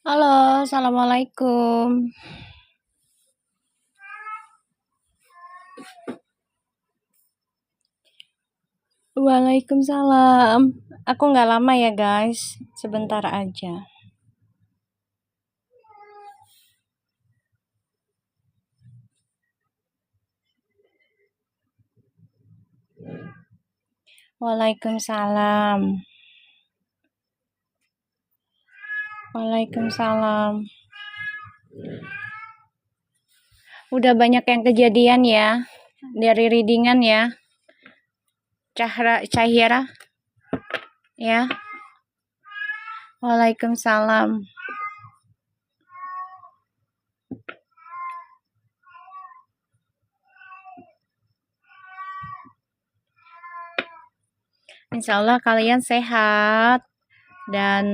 Halo, assalamualaikum. Waalaikumsalam. Aku nggak lama ya guys, sebentar aja. Waalaikumsalam. Waalaikumsalam. Udah banyak yang kejadian ya dari readingan ya, Cahira ya. Waalaikumsalam. Insya Allah kalian sehat dan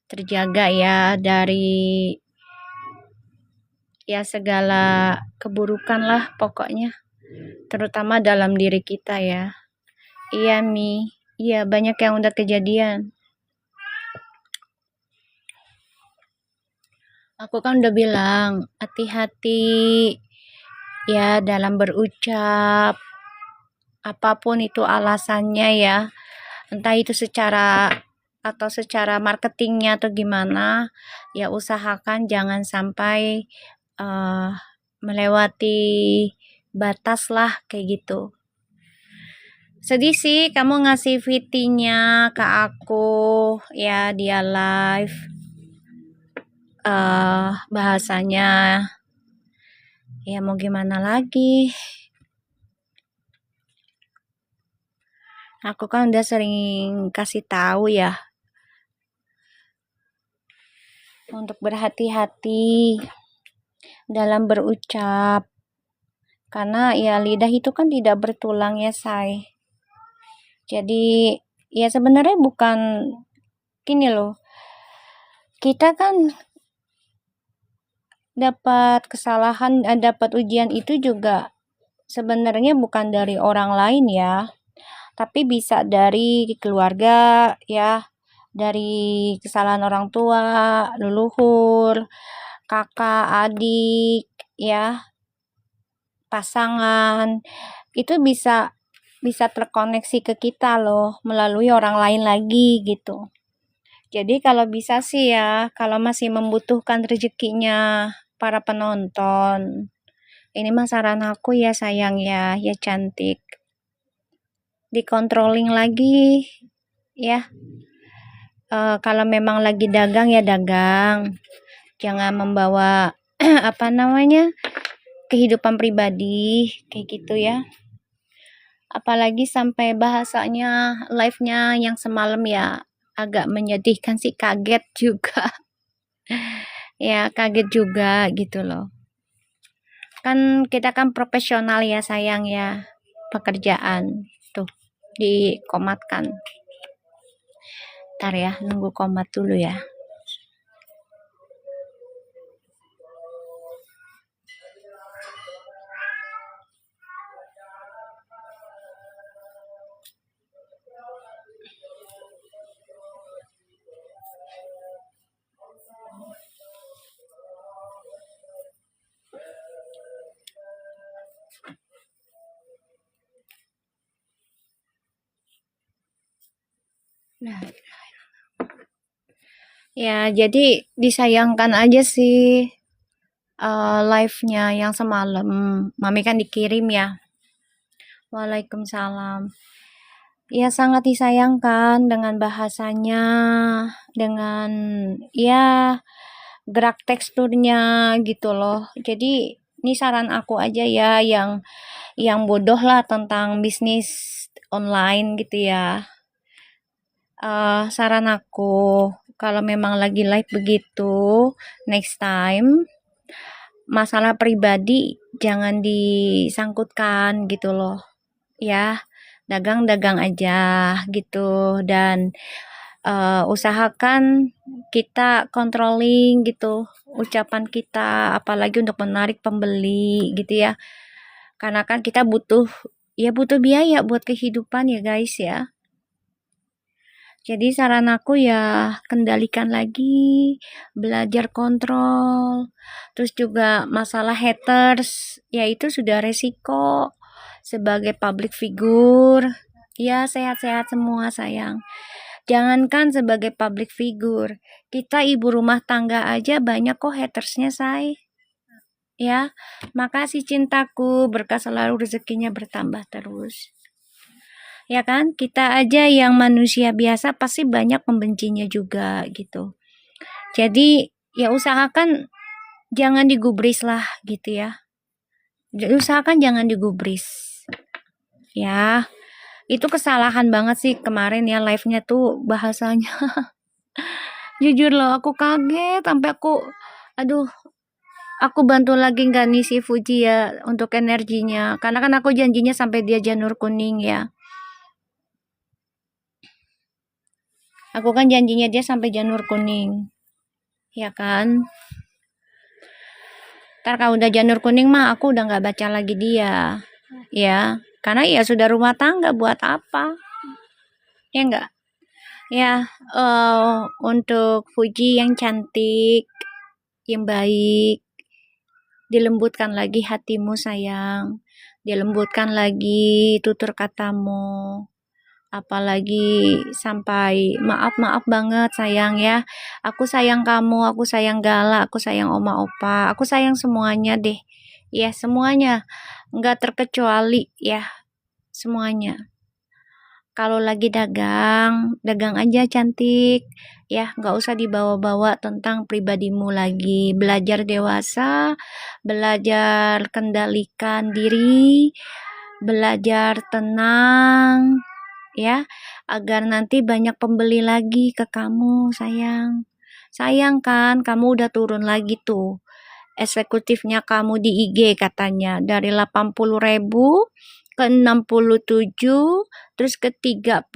terjaga ya dari ya segala keburukan lah pokoknya, terutama dalam diri kita ya. Iya Mi, iya banyak yang udah kejadian. Aku kan udah bilang hati-hati ya dalam berucap, apapun itu alasannya ya, entah itu secara atau secara marketingnya atau gimana, ya usahakan jangan sampai uh, melewati batas lah kayak gitu. Sedih sih kamu ngasih VT-nya ke aku ya, dia live bahasanya ya mau gimana lagi. Aku kan udah sering kasih tahu ya untuk berhati-hati dalam berucap, karena ya lidah itu kan tidak bertulang ya say. Jadi ya sebenarnya bukan gini loh, kita kan dapat kesalahan, dapat ujian itu juga sebenarnya bukan dari orang lain ya, tapi bisa dari keluarga ya, dari kesalahan orang tua, leluhur, kakak, adik ya, pasangan. Itu bisa bisa terkoneksi ke kita loh melalui orang lain lagi gitu. Jadi kalau bisa sih ya, kalau masih membutuhkan rezekinya para penonton, ini mah saran aku ya sayang ya, ya cantik. Dikontrolling lagi ya. Kalau memang lagi dagang ya dagang. Jangan membawa apa namanya? Kehidupan pribadi kayak gitu ya. Apalagi sampai bahasanya live-nya yang semalam ya agak menyedihkan sih, kaget juga. Ya, kaget juga gitu loh. Kan kita kan profesional ya sayang ya, pekerjaan tuh dikomatkan. Ntar ya, nunggu komat dulu ya. Nah, ya jadi disayangkan aja sih live-nya yang semalam. Mami kan dikirim ya. Waalaikumsalam. Ya sangat disayangkan dengan bahasanya, dengan ya gerak teksturnya gitu loh. Jadi ini saran aku aja ya yang bodoh lah tentang bisnis online gitu ya. Saran aku kalau memang lagi live begitu, next time masalah pribadi jangan disangkutkan gitu loh ya, dagang-dagang aja gitu, dan usahakan kita controlling gitu ucapan kita, apalagi untuk menarik pembeli gitu ya, karena kan kita butuh biaya buat kehidupan ya guys ya. Jadi saran aku ya kendalikan lagi, belajar kontrol. Terus juga masalah haters, ya itu sudah resiko sebagai public figure. Ya sehat-sehat semua sayang. Jangankan sebagai public figure, kita ibu rumah tangga aja banyak kok hatersnya say. Ya, makasih cintaku, berkah selalu rezekinya bertambah terus. Ya kan, kita aja yang manusia biasa pasti banyak pembencinya juga gitu. Jadi ya usahakan jangan digubris lah gitu ya. Usahakan jangan digubris. Ya, itu kesalahan banget sih kemarin ya live-nya tuh bahasanya. Jujur loh aku kaget sampai aduh, aku bantu lagi nggak nih si Fuji ya untuk energinya. Karena kan aku janjinya sampai dia janur kuning ya. Aku kan janjinya dia sampai janur kuning. Ya kan? Ntar kalau udah janur kuning mah aku udah nggak baca lagi dia. Ya, karena ya sudah rumah tangga buat apa? Ya enggak? Ya, untuk Fuji yang cantik, yang baik, dilembutkan lagi hatimu sayang. Dilembutkan lagi tutur katamu. Apalagi sampai maaf banget sayang ya. Aku sayang kamu, aku sayang Gala, aku sayang Oma Opa, aku sayang semuanya deh. Ya, semuanya. Nggak terkecuali ya, semuanya. Kalau lagi dagang, dagang aja cantik. Ya, nggak usah dibawa-bawa tentang pribadimu lagi. Belajar dewasa, belajar kendalikan diri, belajar tenang, ya, agar nanti banyak pembeli lagi ke kamu, sayang. Sayang kan, kamu udah turun lagi tuh. Eksekutifnya kamu di IG katanya dari 80.000 ke 67, terus ke 37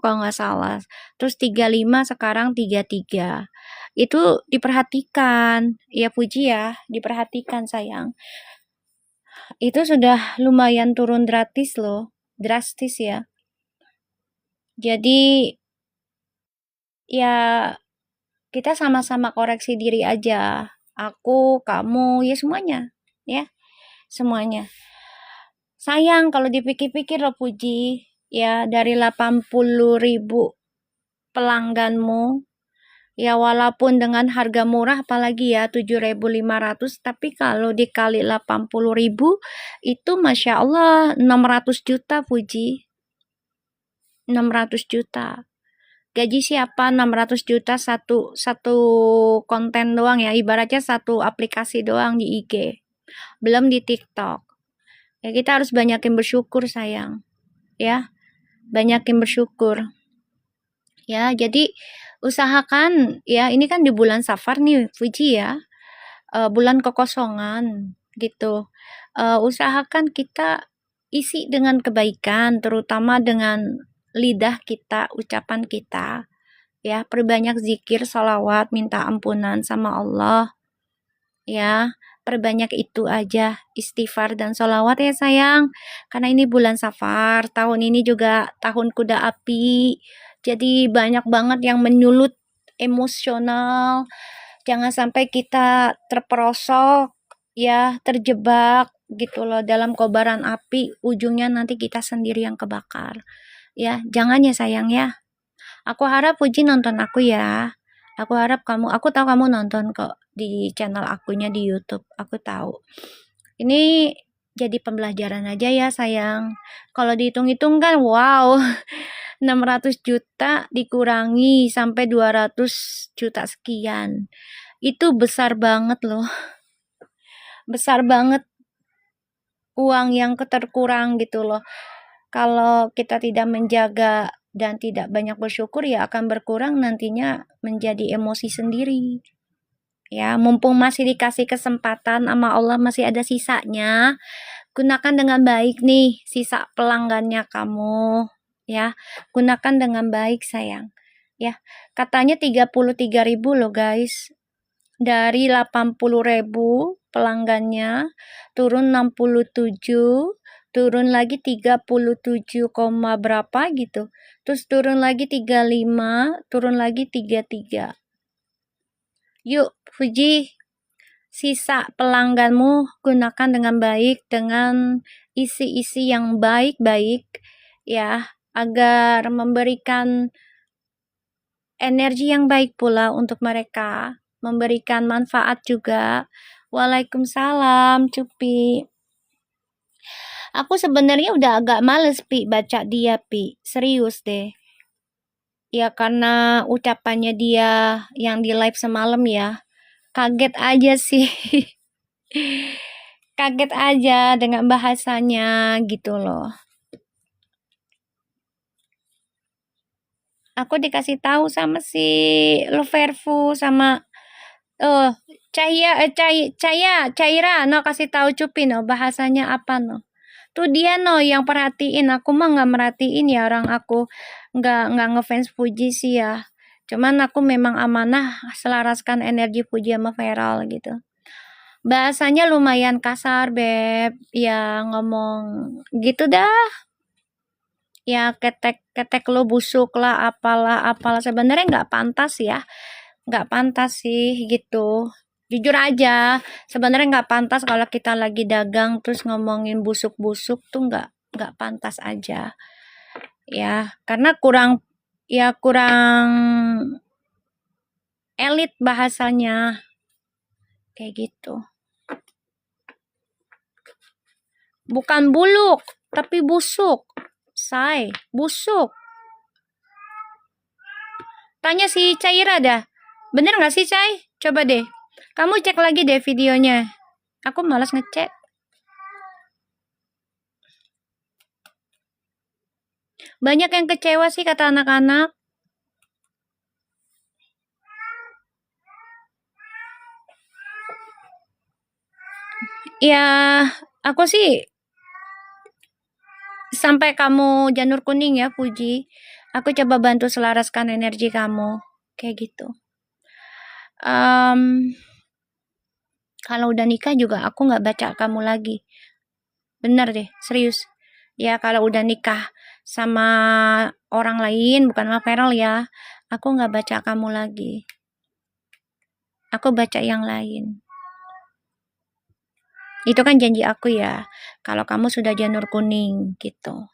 kalau nggak salah. Terus 35 sekarang 33. Itu diperhatikan. Ya Puji ya, diperhatikan sayang. Itu sudah lumayan turun drastis loh. Drastis ya. Jadi ya kita sama-sama koreksi diri aja. Aku, kamu, ya semuanya. Ya, semuanya. Sayang kalau dipikir-pikir loh Puji. Ya, dari 80.000 pelangganmu. Ya, walaupun dengan harga murah apalagi ya 7.500. Tapi kalau dikali 80.000 itu Masya Allah 600 juta Puji. 600 juta. Gaji siapa 600 juta satu konten doang ya, ibaratnya satu aplikasi doang di IG, belum di TikTok. Ya kita harus banyakin bersyukur sayang, ya banyakin bersyukur. Ya jadi usahakan ya, ini kan di bulan Safar nih Fuji ya, bulan kekosongan gitu. Usahakan kita isi dengan kebaikan, terutama dengan lidah kita, ucapan kita. Ya, perbanyak zikir, salawat, minta ampunan sama Allah. Ya, perbanyak itu aja, istighfar dan salawat ya sayang. Karena ini bulan Safar, tahun ini juga tahun kuda api. Jadi banyak banget yang menyulut emosional. Jangan sampai kita terperosok, ya, terjebak gitu loh dalam kobaran api. Ujungnya nanti kita sendiri yang kebakar. Ya, jangan ya sayang ya. Aku harap Puji nonton aku ya. Aku tahu kamu nonton kok di channel akunya di YouTube. Aku tahu. Ini jadi pembelajaran aja ya sayang. Kalau dihitung-hitung kan wow. 600 juta dikurangi sampai 200 juta sekian. Itu besar banget loh. Besar banget uang yang terkurang gitu loh. Kalau kita tidak menjaga dan tidak banyak bersyukur ya akan berkurang nantinya menjadi emosi sendiri. Ya, mumpung masih dikasih kesempatan sama Allah masih ada sisanya, gunakan dengan baik nih sisa pelanggannya kamu. Ya, gunakan dengan baik sayang. Ya, katanya 33.000 loh guys. Dari 80.000 pelanggannya turun 67, turun lagi 37, berapa gitu. Terus turun lagi 35, turun lagi 33. Yuk, Fuji, sisa pelangganmu gunakan dengan baik, dengan isi-isi yang baik-baik, ya, agar memberikan energi yang baik pula untuk mereka, memberikan manfaat juga. Waalaikumsalam, Cupi. Aku sebenarnya udah agak males, Pi, baca dia, Pi. Serius deh. Ya, karena ucapannya dia yang di live semalam ya. Kaget aja sih. Kaget aja dengan bahasanya gitu loh. Aku dikasih tahu sama si Loverfu sama Caira no kasih tahu Cupi no bahasanya apa no. Tuh dia no yang perhatiin, aku mah nggak merhatiin ya, orang aku nggak ngefans Fuji sih ya. Cuman aku memang amanah selaraskan energi Fuji sama Feral gitu. Bahasanya lumayan kasar, Beb. Ya ngomong gitu dah. Ya ketek lo busuk lah, apalah. Sebenarnya nggak pantas ya. Nggak pantas sih gitu. Jujur aja, sebenarnya nggak pantas kalau kita lagi dagang terus ngomongin busuk-busuk tuh nggak pantas aja. Ya, karena kurang elit bahasanya. Kayak gitu. Bukan buluk, tapi busuk. Say, busuk. Tanya si Caira dah. Bener nggak sih, Cai? Coba deh. Kamu cek lagi deh videonya. Aku malas ngecek. Banyak yang kecewa sih kata anak-anak. Ya, aku sih sampai kamu janur kuning ya, Puji. Aku coba bantu selaraskan energi kamu. Kayak gitu. Kalau udah nikah juga aku nggak baca kamu lagi. Bener deh, serius. Ya, kalau udah nikah sama orang lain, bukan sama Feral ya, aku nggak baca kamu lagi. Aku baca yang lain. Itu kan janji aku ya, kalau kamu sudah janur kuning, gitu.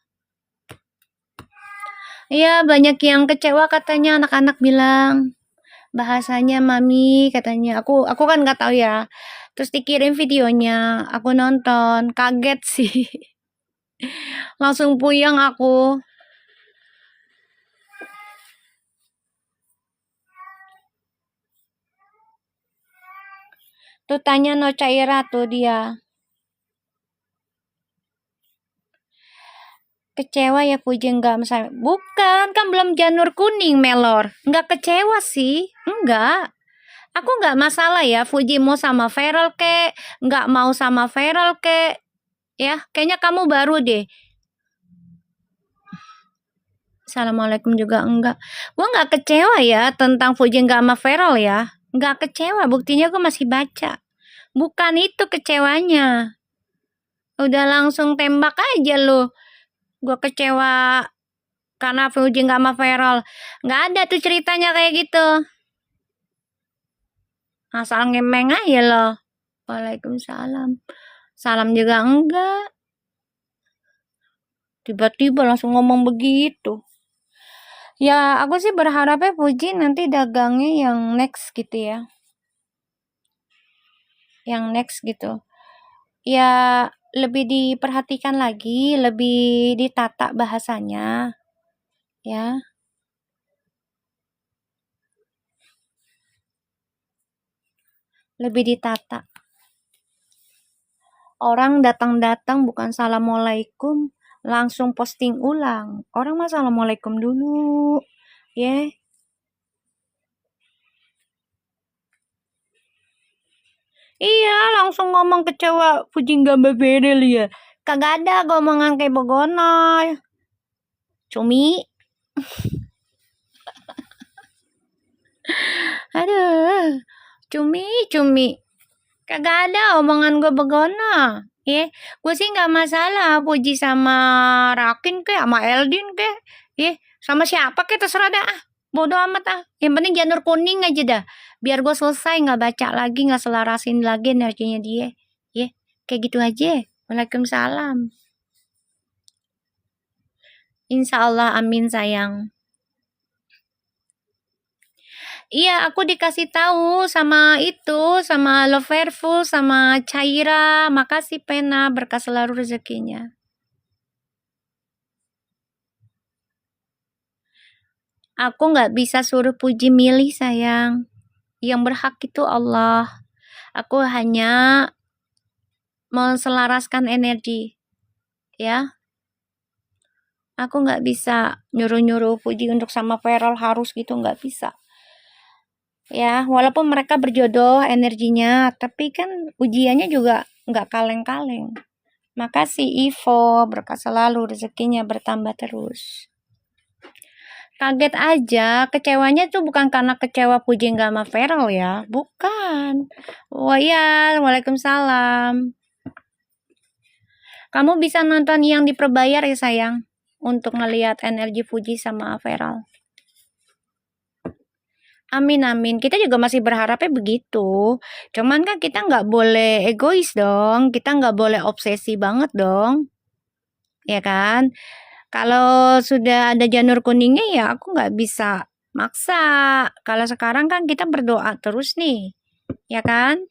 Iya, banyak yang kecewa katanya, anak-anak bilang. Bahasanya Mami, katanya. Aku kan nggak tahu ya. Terus dikirim videonya, aku nonton, kaget sih. Langsung puyeng aku. Tuh tanya no Caira tuh dia. Kecewa ya Puji enggak misalnya. Bukan, kan belum janur kuning Melor. Enggak kecewa sih. Enggak. Aku enggak masalah ya Fuji mau sama Feral kek, enggak mau sama Feral kek. Ya, kayaknya kamu baru deh. Assalamualaikum juga enggak. Gua enggak kecewa ya tentang Fuji enggak sama Feral ya. Enggak kecewa, buktinya gua masih baca. Bukan itu kecewanya. Udah langsung tembak aja lu. Gua kecewa karena Fuji nggak sama Feral. Nggak ada tuh ceritanya kayak gitu. Asal ngemeng aja loh. Waalaikumsalam. Salam juga enggak. Tiba-tiba langsung ngomong begitu. Ya, aku sih berharapnya Fuji nanti dagangnya yang next gitu ya. Yang next gitu. Ya, lebih diperhatikan lagi, lebih ditata bahasanya. Ya. Lebih ditata. Orang datang-datang bukan assalamualaikum, langsung posting ulang. Orang mah assalamualaikum dulu. Ya. Yeah. Iya, langsung ngomong kecewa Puji gambar Berel ya. Kagak ada ngomongan kayak begono. Cumi. Aduh. Cumi. Kagak ada omongan gue begono. Gue sih nggak masalah puji sama Rakin ke, sama Eldin ke, sama siapa ke terserah dah. Bodoh amat ah. Yang penting janur kuning aja dah. Biar gue selesai nggak baca lagi, nggak selarasin lagi energinya dia. Kayak gitu aja. Waalaikumsalam. Insya Allah, amin sayang. Iya, aku dikasih tahu sama itu, sama Loverful, sama Caira. Makasih Pena, berkah selalu rezekinya. Aku nggak bisa suruh puji milih sayang. Yang berhak itu Allah. Aku hanya menselaraskan energi, ya. Aku nggak bisa nyuruh-nyuruh puji untuk sama Feral harus gitu, nggak bisa. Ya, walaupun mereka berjodoh energinya, tapi kan ujiannya juga nggak kaleng-kaleng. Makasih Ivo, berkah selalu rezekinya bertambah terus. Kaget aja, kecewanya tuh bukan karena kecewa puji nggak sama Feral ya, bukan. Oh iya, waalaikumsalam. Kamu bisa nonton yang diperbayar ya sayang, untuk ngelihat energi Fuji sama Feral. Amin amin. Kita juga masih berharapnya begitu. Cuman kan kita nggak boleh egois dong. Kita nggak boleh obsesi banget dong. Ya kan? Kalau sudah ada janur kuningnya ya aku nggak bisa maksa. Kalau sekarang kan kita berdoa terus nih. Ya kan?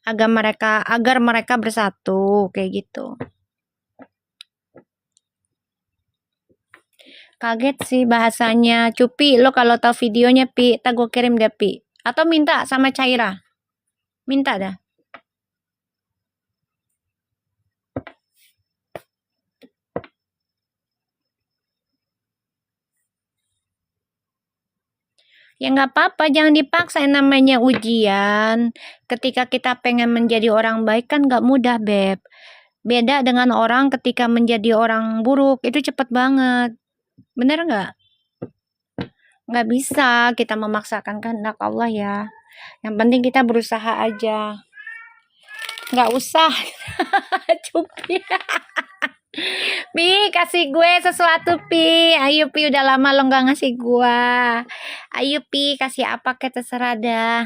Agar mereka bersatu kayak gitu. Kaget sih bahasanya. Cupi, lo kalau tahu videonya, Pi, tak gue kirim deh, Pi. Atau minta sama Caira. Minta dah. Ya nggak apa-apa, jangan dipaksa yang namanya ujian. Ketika kita pengen menjadi orang baik kan nggak mudah, Beb. Beda dengan orang ketika menjadi orang buruk, itu cepet banget. Bener nggak? Nggak bisa kita memaksakan kehendak Allah ya. Yang penting kita berusaha aja. Nggak usah. Cupi. Pi, kasih gue sesuatu, Pi. Ayo, Pi, udah lama lo nggak ngasih gue. Ayo, Pi, kasih apa ke terserah dah.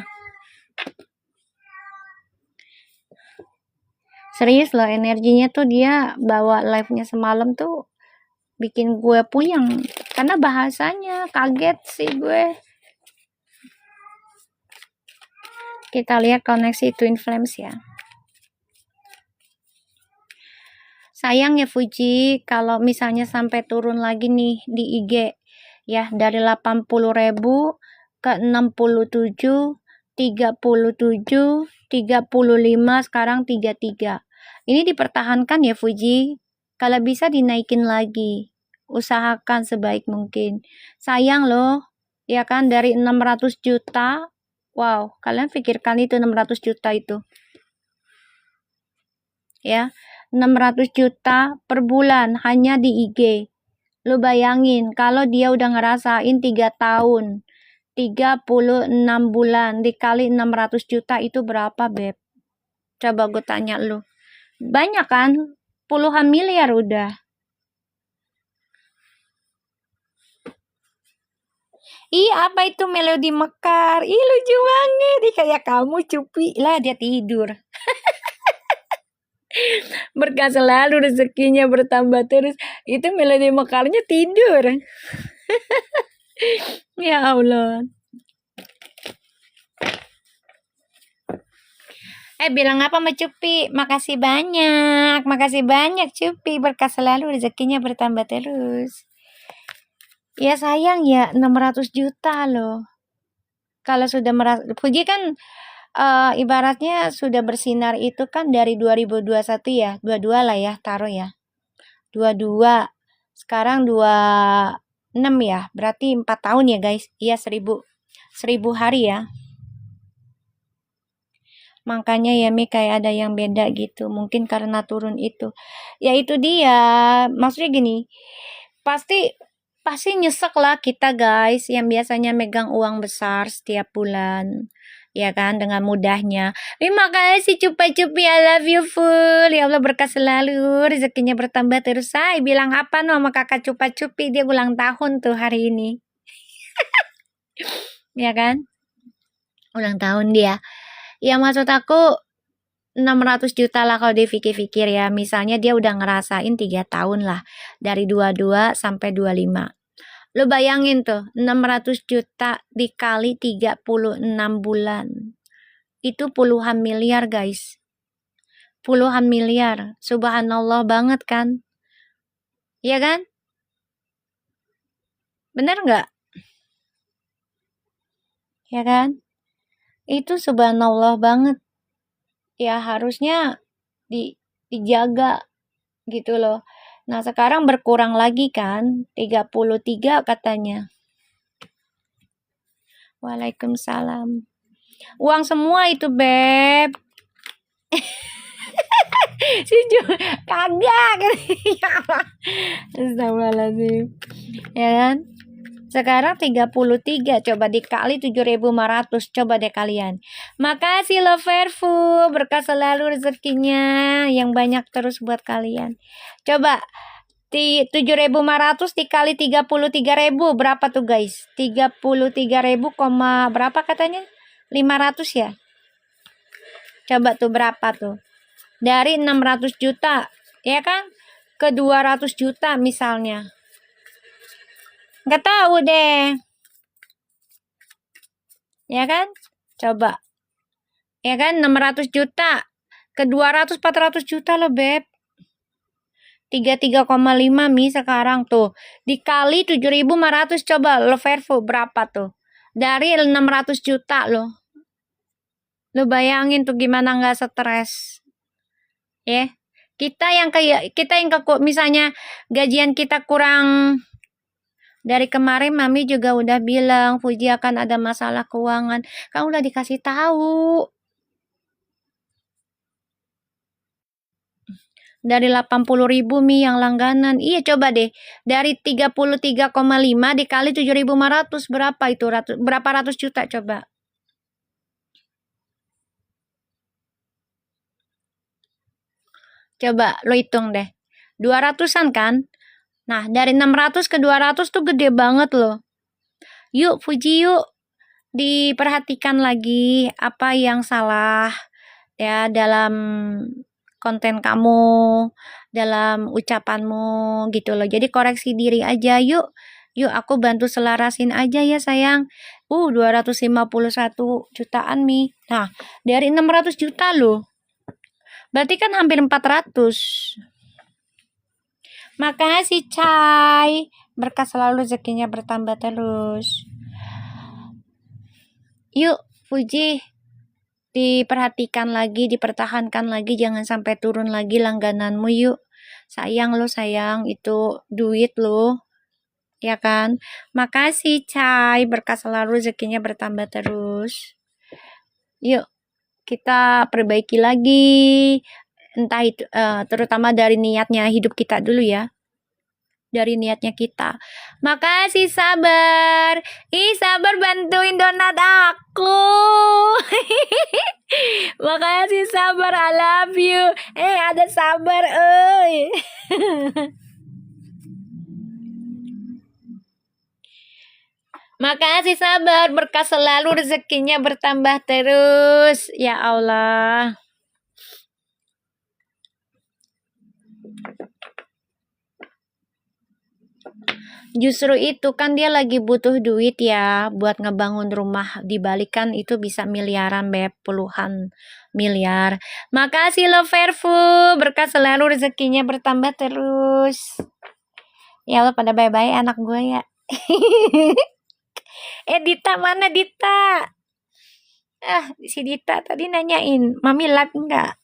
Serius loh, energinya tuh dia bawa live-nya semalam tuh bikin gue puyeng. Karena bahasanya kaget sih gue. Kita lihat koneksi Twin Flames ya. Sayang ya Fuji, kalau misalnya sampai turun lagi nih di IG ya dari 80.000 ke 67, 37, 35, sekarang 33. Ini dipertahankan ya Fuji. Kalau bisa dinaikin lagi. Usahakan sebaik mungkin. Sayang loh, ya kan dari 600 juta. Wow, kalian pikirkan itu 600 juta itu. Ya, 600 juta per bulan hanya di IG. Lu bayangin kalau dia udah ngerasain 3 tahun, 36 bulan dikali 600 juta itu berapa, Beb? Coba gue tanya lu. Banyak kan? Puluhan miliar udah. Ih, apa itu melodi mekar? Ih, lucu banget. Ih, kayak kamu Cupi lah, dia tidur. Berkah selalu rezekinya bertambah terus. Itu melodi mekarnya tidur. Ya Allah. Bilang apa sama Cupi? Makasih banyak. Makasih banyak Cupi. Berkah selalu rezekinya bertambah terus. Ya sayang ya 600 juta loh. Kalau sudah merasa Puji kan ibaratnya sudah bersinar itu kan dari 2021 ya. 22 lah ya taruh ya. 22. Sekarang 26 ya. Berarti 4 tahun ya guys. Iya 1000 hari ya. Makanya ya Mi kayak ada yang beda gitu. Mungkin karena turun itu. Ya itu dia. Maksudnya gini. Pasti nyesek lah kita guys. Yang biasanya megang uang besar setiap bulan. ya kan, dengan mudahnya. Terima kasih Cupa-Cupi, I love you full. Ya Allah berkah selalu, rezekinya bertambah terus. Saya bilang apa no sama kakak Cupa-Cupi, dia ulang tahun tuh hari ini. Ya kan? Ulang tahun dia. Ya maksud aku 600 juta lah kalau dipikir-pikir ya. Misalnya dia udah ngerasain 3 tahun lah. Dari 22 sampai 25. Lu bayangin tuh, 600 juta dikali 36 bulan. Itu puluhan miliar guys. Puluhan miliar. Subhanallah banget kan? Iya kan? Bener nggak? Ya kan? Itu subhanallah banget. Ya harusnya dijaga gitu loh. Nah sekarang berkurang lagi kan, 33 katanya. Waalaikumsalam. Uang semua itu Beb. Kagak. Ya Allah. Astagfirullahaladzim. Ya kan? Sekarang 33, coba dikali 7.500, coba deh kalian. Makasih Loverfu, berkah selalu rezekinya yang banyak terus buat kalian. Coba 7.500 dikali 33.000 berapa tuh guys? 33.000, berapa katanya? 500 ya? Coba tuh berapa tuh? Dari 600 juta, ya kan? Ke 200 juta misalnya. Nggak tahu deh. Ya kan? Coba. Ya kan? 600 juta. Ke 200-400 juta loh, Beb. 33,5 mi sekarang tuh. Dikali 7.500 coba. Lo Vervo berapa tuh? Dari 600 juta loh. Lo bayangin tuh gimana nggak stres. Ya. Kita yang misalnya gajian kita kurang. Dari kemarin Mami juga udah bilang Fuji akan ada masalah keuangan. Kan udah dikasih tahu. Dari 80.000 Mi yang langganan. Iya coba deh. Dari 33,5 dikali 7.500 berapa itu? Berapa ratus juta coba? Coba lo hitung deh. 200-an kan? Nah, dari 600 ke 200 tuh gede banget loh. Yuk Fuji yuk. Diperhatikan lagi apa yang salah ya dalam konten kamu, dalam ucapanmu gitu loh. Jadi koreksi diri aja yuk. Yuk aku bantu selarasin aja ya sayang. 251 jutaan Mi. Nah, dari 600 juta loh. Berarti kan hampir 400. Makasih Cai. Berkah selalu rezekinya bertambah terus. Yuk Fuji, diperhatikan lagi, dipertahankan lagi, jangan sampai turun lagi langgananmu yuk. Sayang lo sayang, itu duit lo, ya kan? Makasih Cai, berkah selalu rezekinya bertambah terus. Yuk kita perbaiki lagi, entah itu terutama dari niatnya hidup kita dulu ya. Dari niatnya kita. Makasih Sabar. Sabar bantuin donat aku. Makasih Sabar, I love you. Ada Sabar, Makasih Sabar, berkah selalu rezekinya bertambah terus. Ya Allah. Justru itu kan dia lagi butuh duit ya buat ngebangun rumah, dibalikan itu bisa miliaran Beb, puluhan miliar. Makasih lo Verfu, berkah selalu rezekinya bertambah terus. Ya lo pada bye-bye anak gue ya. Dita mana Dita? Si Dita tadi nanyain, Mami live enggak?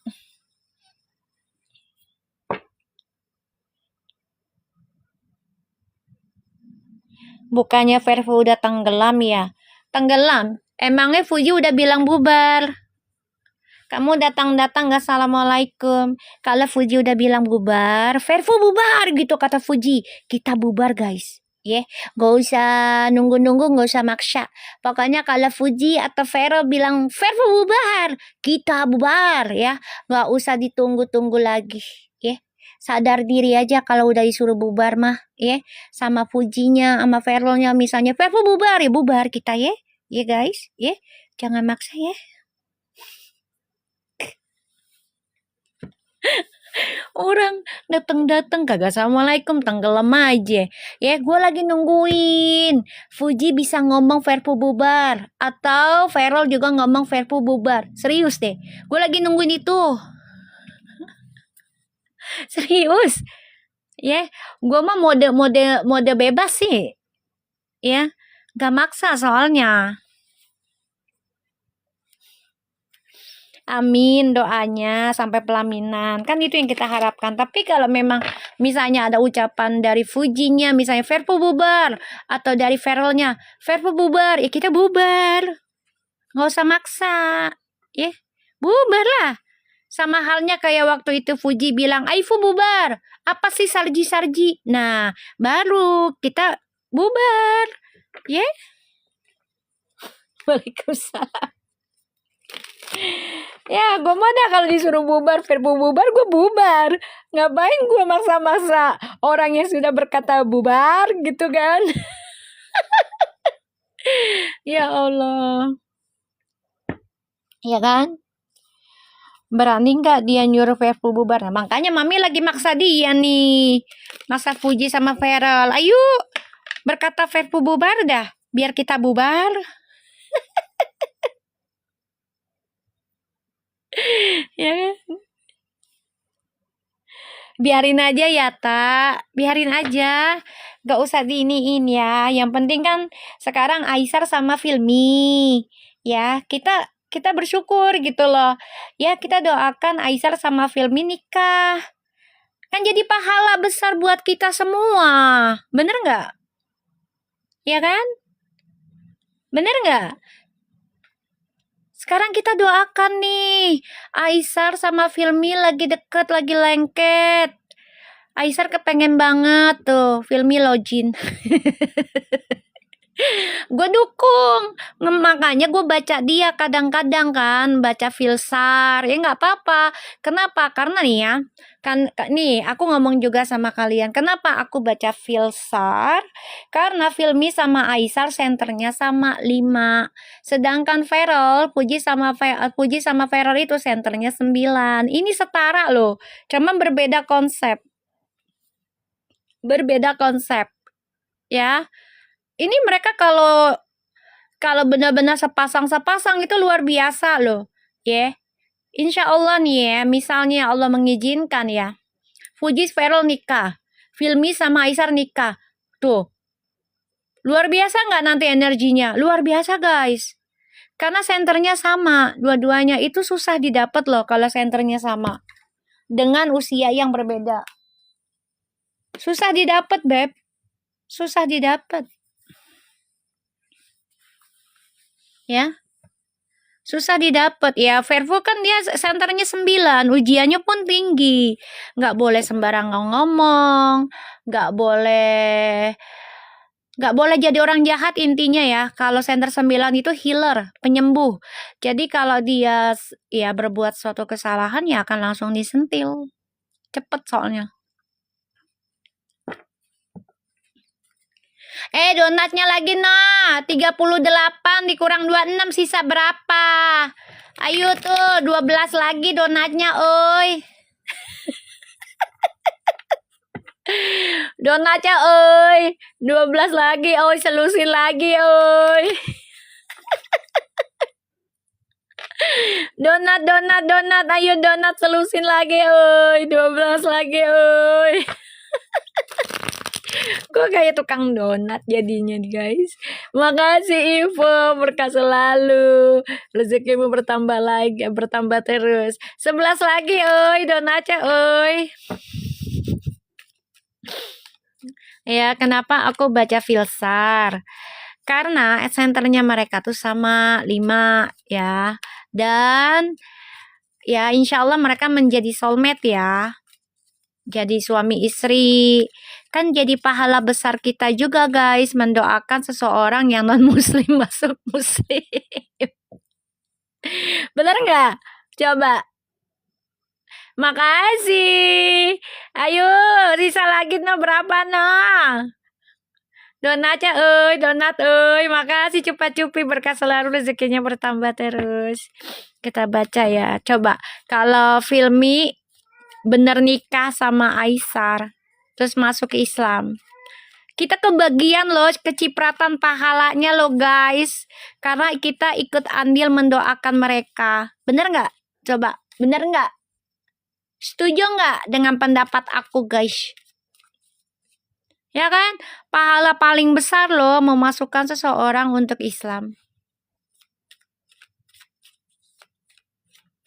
Bukannya Verfu udah tenggelam ya? Tenggelam? Emangnya Fuji udah bilang bubar? Kamu datang-datang gak assalamualaikum. Kalau Fuji udah bilang bubar, Verfu bubar gitu kata Fuji. Kita bubar guys. Ya, gak usah nunggu-nunggu, gak usah maksa. Pokoknya kalau Fuji atau Vero bilang, Vero bubar, kita bubar ya. Gak usah ditunggu-tunggu lagi ya. Sadar diri aja kalau udah disuruh bubar mah ya. Sama Fujinya, sama Veronya misalnya, Vero bubar ya bubar kita ya. Ya guys, ya. Jangan maksa ya. Orang datang-datang kagak assalamualaikum, tenggelam aja. Ya, gue lagi nungguin Fuji bisa ngomong Verpu bubar atau Ferol juga ngomong Verpu bubar. Serius deh, gue lagi nungguin itu. Serius. Ya, gue mah mode bebas sih. Ya, gak maksa soalnya. Amin doanya sampai pelaminan. Kan itu yang kita harapkan. Tapi kalau memang misalnya ada ucapan dari Fujinya, misalnya Verpu bubar. Atau dari Ferolnya, Verpu bubar. Ya kita bubar. Nggak usah maksa. Ya, bubar lah. Sama halnya kayak waktu itu Fuji bilang, Aifu bubar. Apa sih sarji-sarji? Nah, baru kita bubar. Ya. Waalaikumsalam. Ya, gue mah dah kalau disuruh bubar, Verbu bubar, gue bubar. Ngapain gue maksa-maksa orang yang sudah berkata bubar gitu kan? Ya Allah. Ya kan? Berani nggak dia nyuruh Verbu bubar? Nah, makanya Mami lagi maksa dia nih. Maksa Fuji sama Feral. Ayo, berkata Verbu bubar dah. Biar kita bubar. Ya kan? Biarin aja ya, Tak. Biarin aja. Gak usah diiniin ya. Yang penting kan sekarang Aisar sama Filmi. Ya, kita bersyukur gitu loh. Ya, kita doakan Aisar sama Filmi nikah. Kan jadi pahala besar buat kita semua. Bener nggak? Ya kan? Bener nggak? Sekarang kita doakan nih. Aisar sama Filmi lagi deket, lagi lengket. Aisar kepengen banget tuh Filmi login. Gue dukung. Makanya gue baca dia kadang-kadang kan. Baca Filsar. Ya nggak apa-apa. Kenapa? Karena nih ya. Kan nih aku ngomong juga sama kalian. Kenapa aku baca Filsar? Karena Filmi sama Aisar senternya sama 5. Sedangkan Ferol, Puji sama Ferol itu senternya 9. Ini setara loh. Cuma berbeda konsep. Berbeda konsep. Ya. Ini mereka kalau benar-benar sepasang itu luar biasa loh. Ya. Insya Allah nih ya, misalnya Allah mengizinkan ya. Fuji Ferol nikah. Filmi sama Aisar nikah. Tuh. Luar biasa nggak nanti energinya? Luar biasa guys. Karena senternya sama. Dua-duanya itu susah didapat loh kalau senternya sama. Dengan usia yang berbeda. Susah didapat, Beb. Susah didapat. Ya. Susah didapat ya. Vervo kan dia senternya 9, ujiannya pun tinggi. Nggak boleh sembarangan ngomong, nggak boleh jadi orang jahat intinya ya. Kalau center 9 itu healer, penyembuh. Jadi kalau dia ya berbuat suatu kesalahan ya akan langsung disentil. Cepet soalnya. Donatnya lagi nah. 38 dikurang 26 sisa berapa? Ayo tuh 12 lagi donatnya oi. Donatnya oi. 12 lagi oi, selusin lagi oi. Donat. Ayo donat selusin lagi oi. 12 lagi oi. Gue kayak tukang donat jadinya guys. Makasih Ivo, berkah selalu. Rezekimu bertambah lagi, bertambah terus. 11 lagi oi donatnya oi. Ya, kenapa aku baca Filsar? Karena senternya mereka tuh sama 5 ya. Dan ya insya Allah mereka menjadi soulmate ya. Jadi suami istri. Kan jadi pahala besar kita juga guys mendoakan seseorang yang non muslim masuk muslim. Bener nggak? Coba. Makasih. Ayo, Risa lagi no berapa no? Donatnya donat makasih cepat cupi berkah selalu rezekinya bertambah terus. Kita baca ya. Coba kalau Filmi bener nikah sama Aisar terus masuk ke Islam. Kita kebagian loh kecipratan pahalanya loh guys. Karena kita ikut andil mendoakan mereka. Bener nggak? Coba, bener nggak? Setuju nggak dengan pendapat aku guys? Ya kan? Pahala paling besar loh memasukkan seseorang untuk Islam.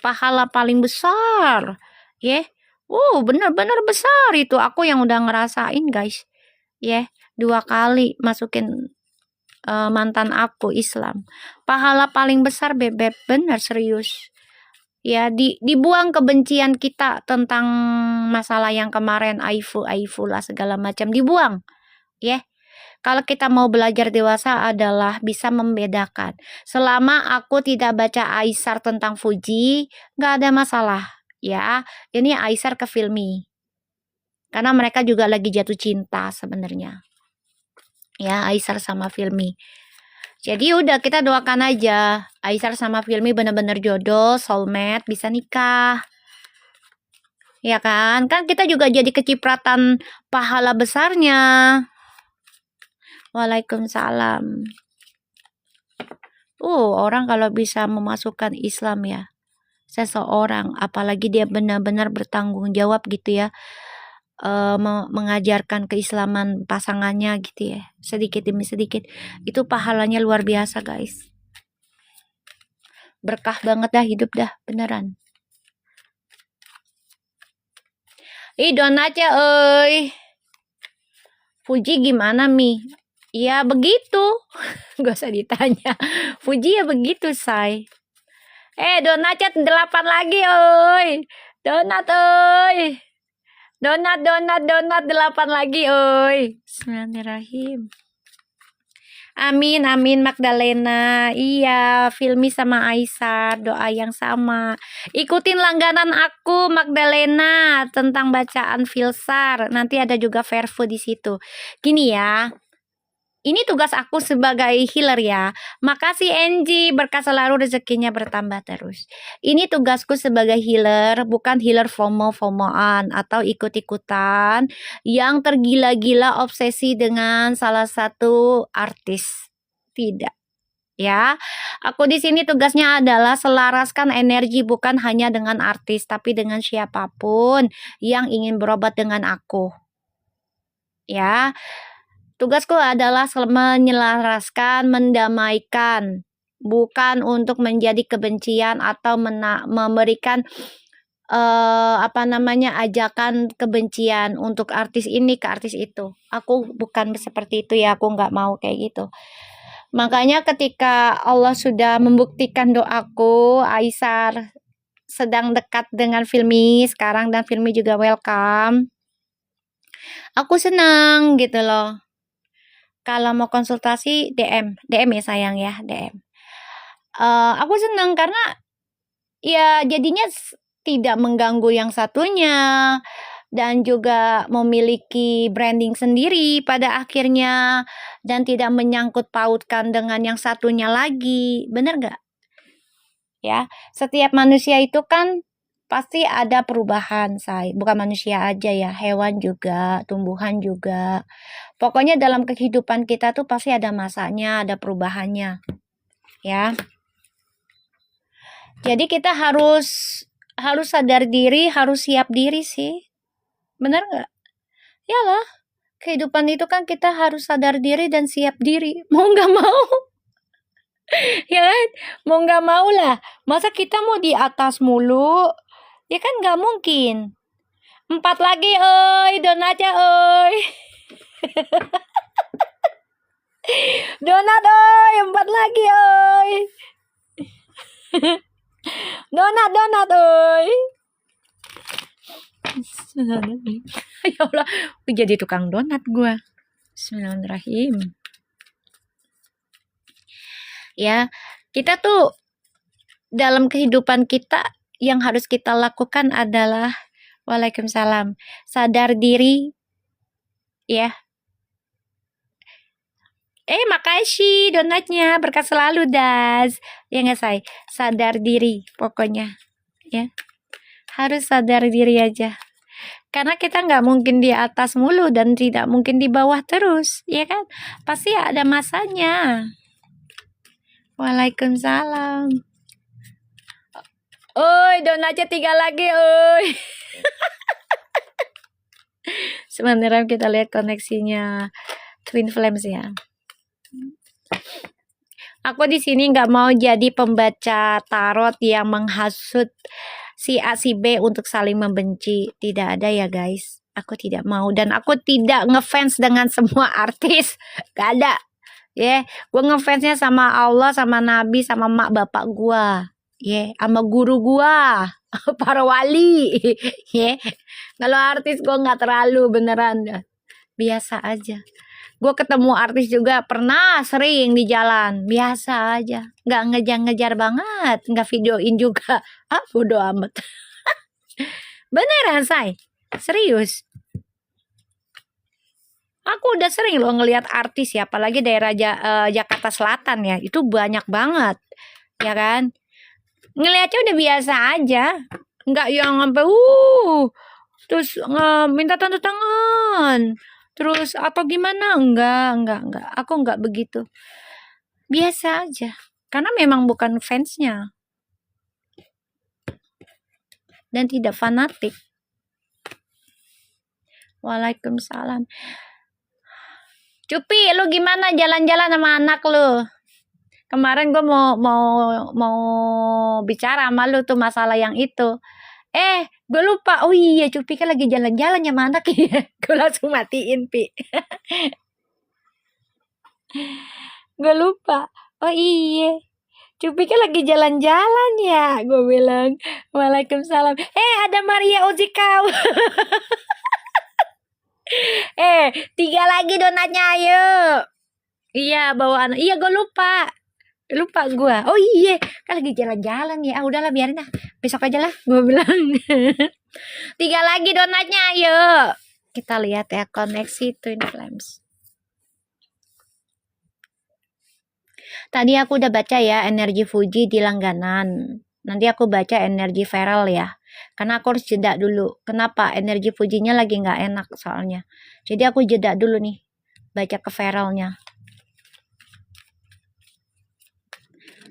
Pahala paling besar. Ya. Benar-benar besar itu. Aku yang udah ngerasain guys. Ya, 2 kali masukin mantan aku Islam. Pahala paling besar bebek, benar serius. Ya, dibuang kebencian kita tentang masalah yang kemarin aifu lah segala macam dibuang. Ya. Kalau kita mau belajar dewasa adalah bisa membedakan. Selama aku tidak baca Aisar tentang Fuji, nggak ada masalah. Ya, ini Aisar ke Filmi. Karena mereka juga lagi jatuh cinta sebenarnya. Ya, Aisar sama Filmi. Jadi udah kita doakan aja Aisar sama Filmi benar-benar jodoh, soulmate, bisa nikah. Ya kan? Kan kita juga jadi kecipratan pahala besarnya. Waalaikumsalam. Orang kalau bisa memasukkan Islam ya, seseorang, apalagi dia benar-benar bertanggung jawab gitu ya, mengajarkan keislaman pasangannya gitu ya, sedikit demi sedikit, itu pahalanya luar biasa guys. Berkah banget dah hidup dah, beneran. Donatnya Fuji gimana Mi? Ya begitu. Gak usah ditanya. Fuji ya begitu say. Donatnya 8 lagi oi. Donat oi. Donat 8 lagi oi. Bismillahirrahmanirrahim. Amin Magdalena. Iya, Filmi sama Aisar doa yang sama. Ikutin langganan aku Magdalena tentang bacaan Filsar. Nanti ada juga Vervo di situ. Gini ya. Ini tugas aku sebagai healer ya. Makasih Angie, berkah selalu rezekinya bertambah terus. Ini tugasku sebagai healer, bukan healer FOMO-FOMOan atau ikut-ikutan yang tergila-gila obsesi dengan salah satu artis. Tidak. Ya, aku di sini tugasnya adalah selaraskan energi bukan hanya dengan artis, tapi dengan siapapun yang ingin berobat dengan aku. Ya. Tugasku adalah menyelaraskan, mendamaikan, bukan untuk menjadi kebencian atau memberikan ajakan kebencian untuk artis ini ke artis itu. Aku bukan seperti itu ya, aku nggak mau kayak gitu. Makanya ketika Allah sudah membuktikan doaku, Aisar sedang dekat dengan Filmi sekarang dan Filmi juga welcome. Aku senang gitu loh. Kalau mau konsultasi DM ya sayang ya, DM. Aku senang karena ya jadinya tidak mengganggu yang satunya dan juga memiliki branding sendiri pada akhirnya dan tidak menyangkut pautkan dengan yang satunya lagi. Bener nggak? Ya, setiap manusia itu kan pasti ada perubahan, say. Bukan manusia aja ya, hewan juga, tumbuhan juga. Pokoknya dalam kehidupan kita tuh pasti ada masanya, ada perubahannya. Ya. Jadi kita harus sadar diri, harus siap diri sih. Bener nggak? Yalah, kehidupan itu kan kita harus sadar diri dan siap diri. Mau nggak mau. Ya kan? Mau nggak mau lah. Masa kita mau di atas mulu? Ya kan nggak mungkin. 4 lagi, oi, donat aja, oi. Donat, oi, 4 lagi, oi. donat, oi. Ya Allah, jadi tukang donat gua. Bismillahirrahmanirrahim. Ya, kita tuh dalam kehidupan kita yang harus kita lakukan adalah Waalaikumsalam, sadar diri ya. Makasih donatnya, berkat selalu Das. Ya nggak say, sadar diri pokoknya ya. Harus sadar diri aja. Karena kita nggak mungkin di atas mulu dan tidak mungkin di bawah terus, ya kan? Pasti ada masanya. Waalaikumsalam. Oi, donatnya 3 lagi, oi. Sebenarnya kita lihat koneksinya Twin Flames ya. Aku di sini nggak mau jadi pembaca tarot yang menghasut si A si B untuk saling membenci. Tidak ada ya guys. Aku tidak mau dan aku tidak ngefans dengan semua artis. Gak ada. Ya, gue ngefansnya sama Allah, sama Nabi, sama mak bapak gue. Ya, sama guru gue, para wali. Ya, kalau artis gue nggak terlalu beneran. Biasa aja. Gue ketemu artis juga pernah sering di jalan, biasa aja, nggak ngejar-ngejar banget, nggak videoin juga. Bodo amat. Beneran say, serius. Aku udah sering loh ngelihat artis ya, apalagi daerah Jakarta Selatan ya, itu banyak banget, ya kan? Ngelihatnya udah biasa aja, nggak yang sampai terus minta tanda tangan. Terus atau gimana? Enggak. Aku enggak begitu. Biasa aja. Karena memang bukan fansnya. Dan tidak fanatik. Waalaikumsalam. Cupi, lu gimana jalan-jalan sama anak lu? Kemarin gue mau bicara sama lu tuh masalah yang itu. Gue lupa. Oh iya, Cupi kan lagi jalan-jalan sama anak ya. Gue langsung matiin, Pi. Gue lupa. Oh iya, Cupi kan lagi jalan-jalan ya. Gue bilang, Waalaikumsalam. Ada Maria Ojikau. 3 lagi donatnya, ayo. Iya, bawa anak. Iya, gue lupa. Lupa gue. Oh iya, kan lagi jalan-jalan ya. Udahlah, biarin dah. Besok aja lah, gue bilang. 3 lagi donatnya, ayo. Kita lihat ya, koneksi Twin Flames. Tadi aku udah baca ya energi Fuji di langganan. Nanti aku baca energi Feral ya. Karena aku harus jeda dulu. Kenapa? Energi Fujinya lagi nggak enak soalnya. Jadi aku jeda dulu nih. Baca ke Feralnya.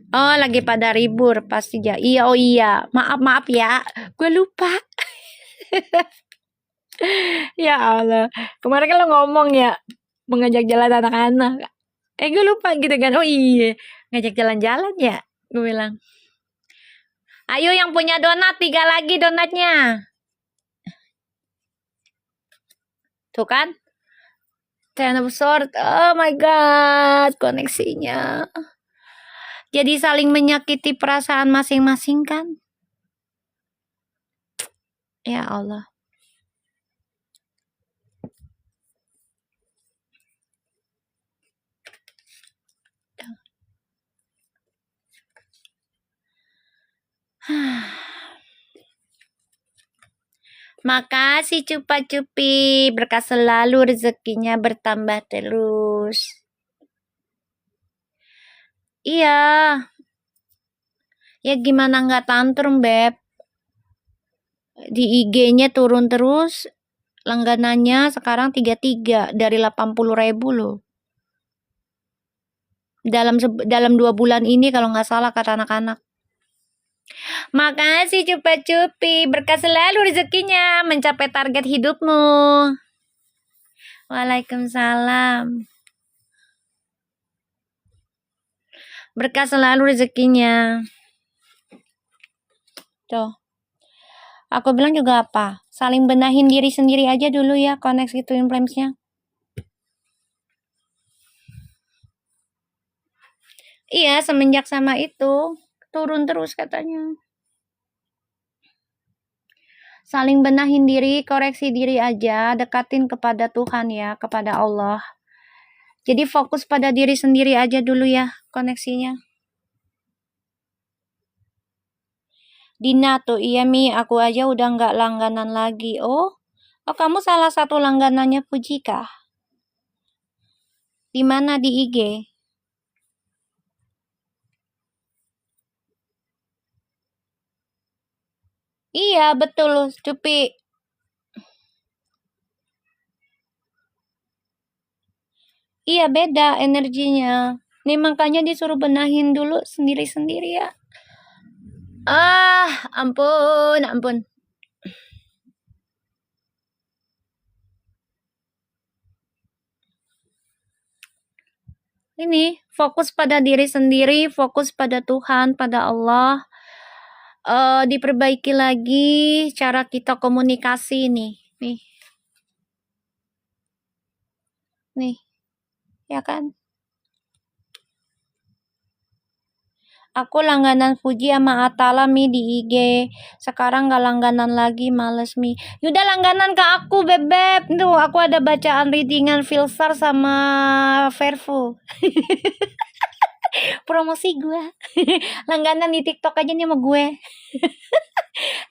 Oh, lagi pada ribur pasti ya. Iya, oh iya. Maaf ya. Gue lupa. Ya Allah. Kemarin kan lo ngomong ya. Mengajak jalan anak-anak. Gue lupa gitu kan. Oh iya. Ngajak jalan-jalan ya. Gue bilang. Ayo yang punya donat, 3 lagi donatnya. Tuh kan. Ten of Swords. Oh my God. Koneksinya. Jadi saling menyakiti perasaan masing-masing kan. Ya Allah. Makasih Cupa-Cupi, berkah selalu, rezekinya bertambah terus. Iya. Ya gimana nggak tantrum, Beb? Di IG-nya turun terus, langganannya sekarang 33 dari 80.000 loh. Dalam 2 bulan ini kalau nggak salah kata anak-anak. Makasih Cupa-Cupi, berkah selalu rezekinya mencapai target hidupmu. Waalaikumsalam. Berkah selalu rezekinya. Tuh. Aku bilang juga apa? Saling benahin diri sendiri aja dulu ya, koneksi Twin Flames-nya. Iya, semenjak sama itu turun terus katanya. saling benahin diri, koreksi diri aja, dekatin kepada Tuhan ya, kepada Allah. Jadi fokus pada diri sendiri aja dulu ya koneksinya. Dina tuh, iya Mi, aku aja udah nggak langganan lagi. Oh, kamu salah satu langganannya Puji kah? Di mana di IG? Iya, betul, Cupi. Iya, beda energinya. Nih makanya disuruh benahin dulu sendiri-sendiri ya. Ampun, ampun. Ini fokus pada diri sendiri, fokus pada Tuhan, pada Allah. Diperbaiki lagi cara kita komunikasi nih, ya kan? Aku langganan Fuji sama Atala Mi di IG. Sekarang gak langganan lagi, males Mi. Yaudah langganan ke aku, Beb. Tuh, aku ada bacaan readingan Filsar sama Vervo. Promosi gue. Langganan di TikTok aja nih sama gue.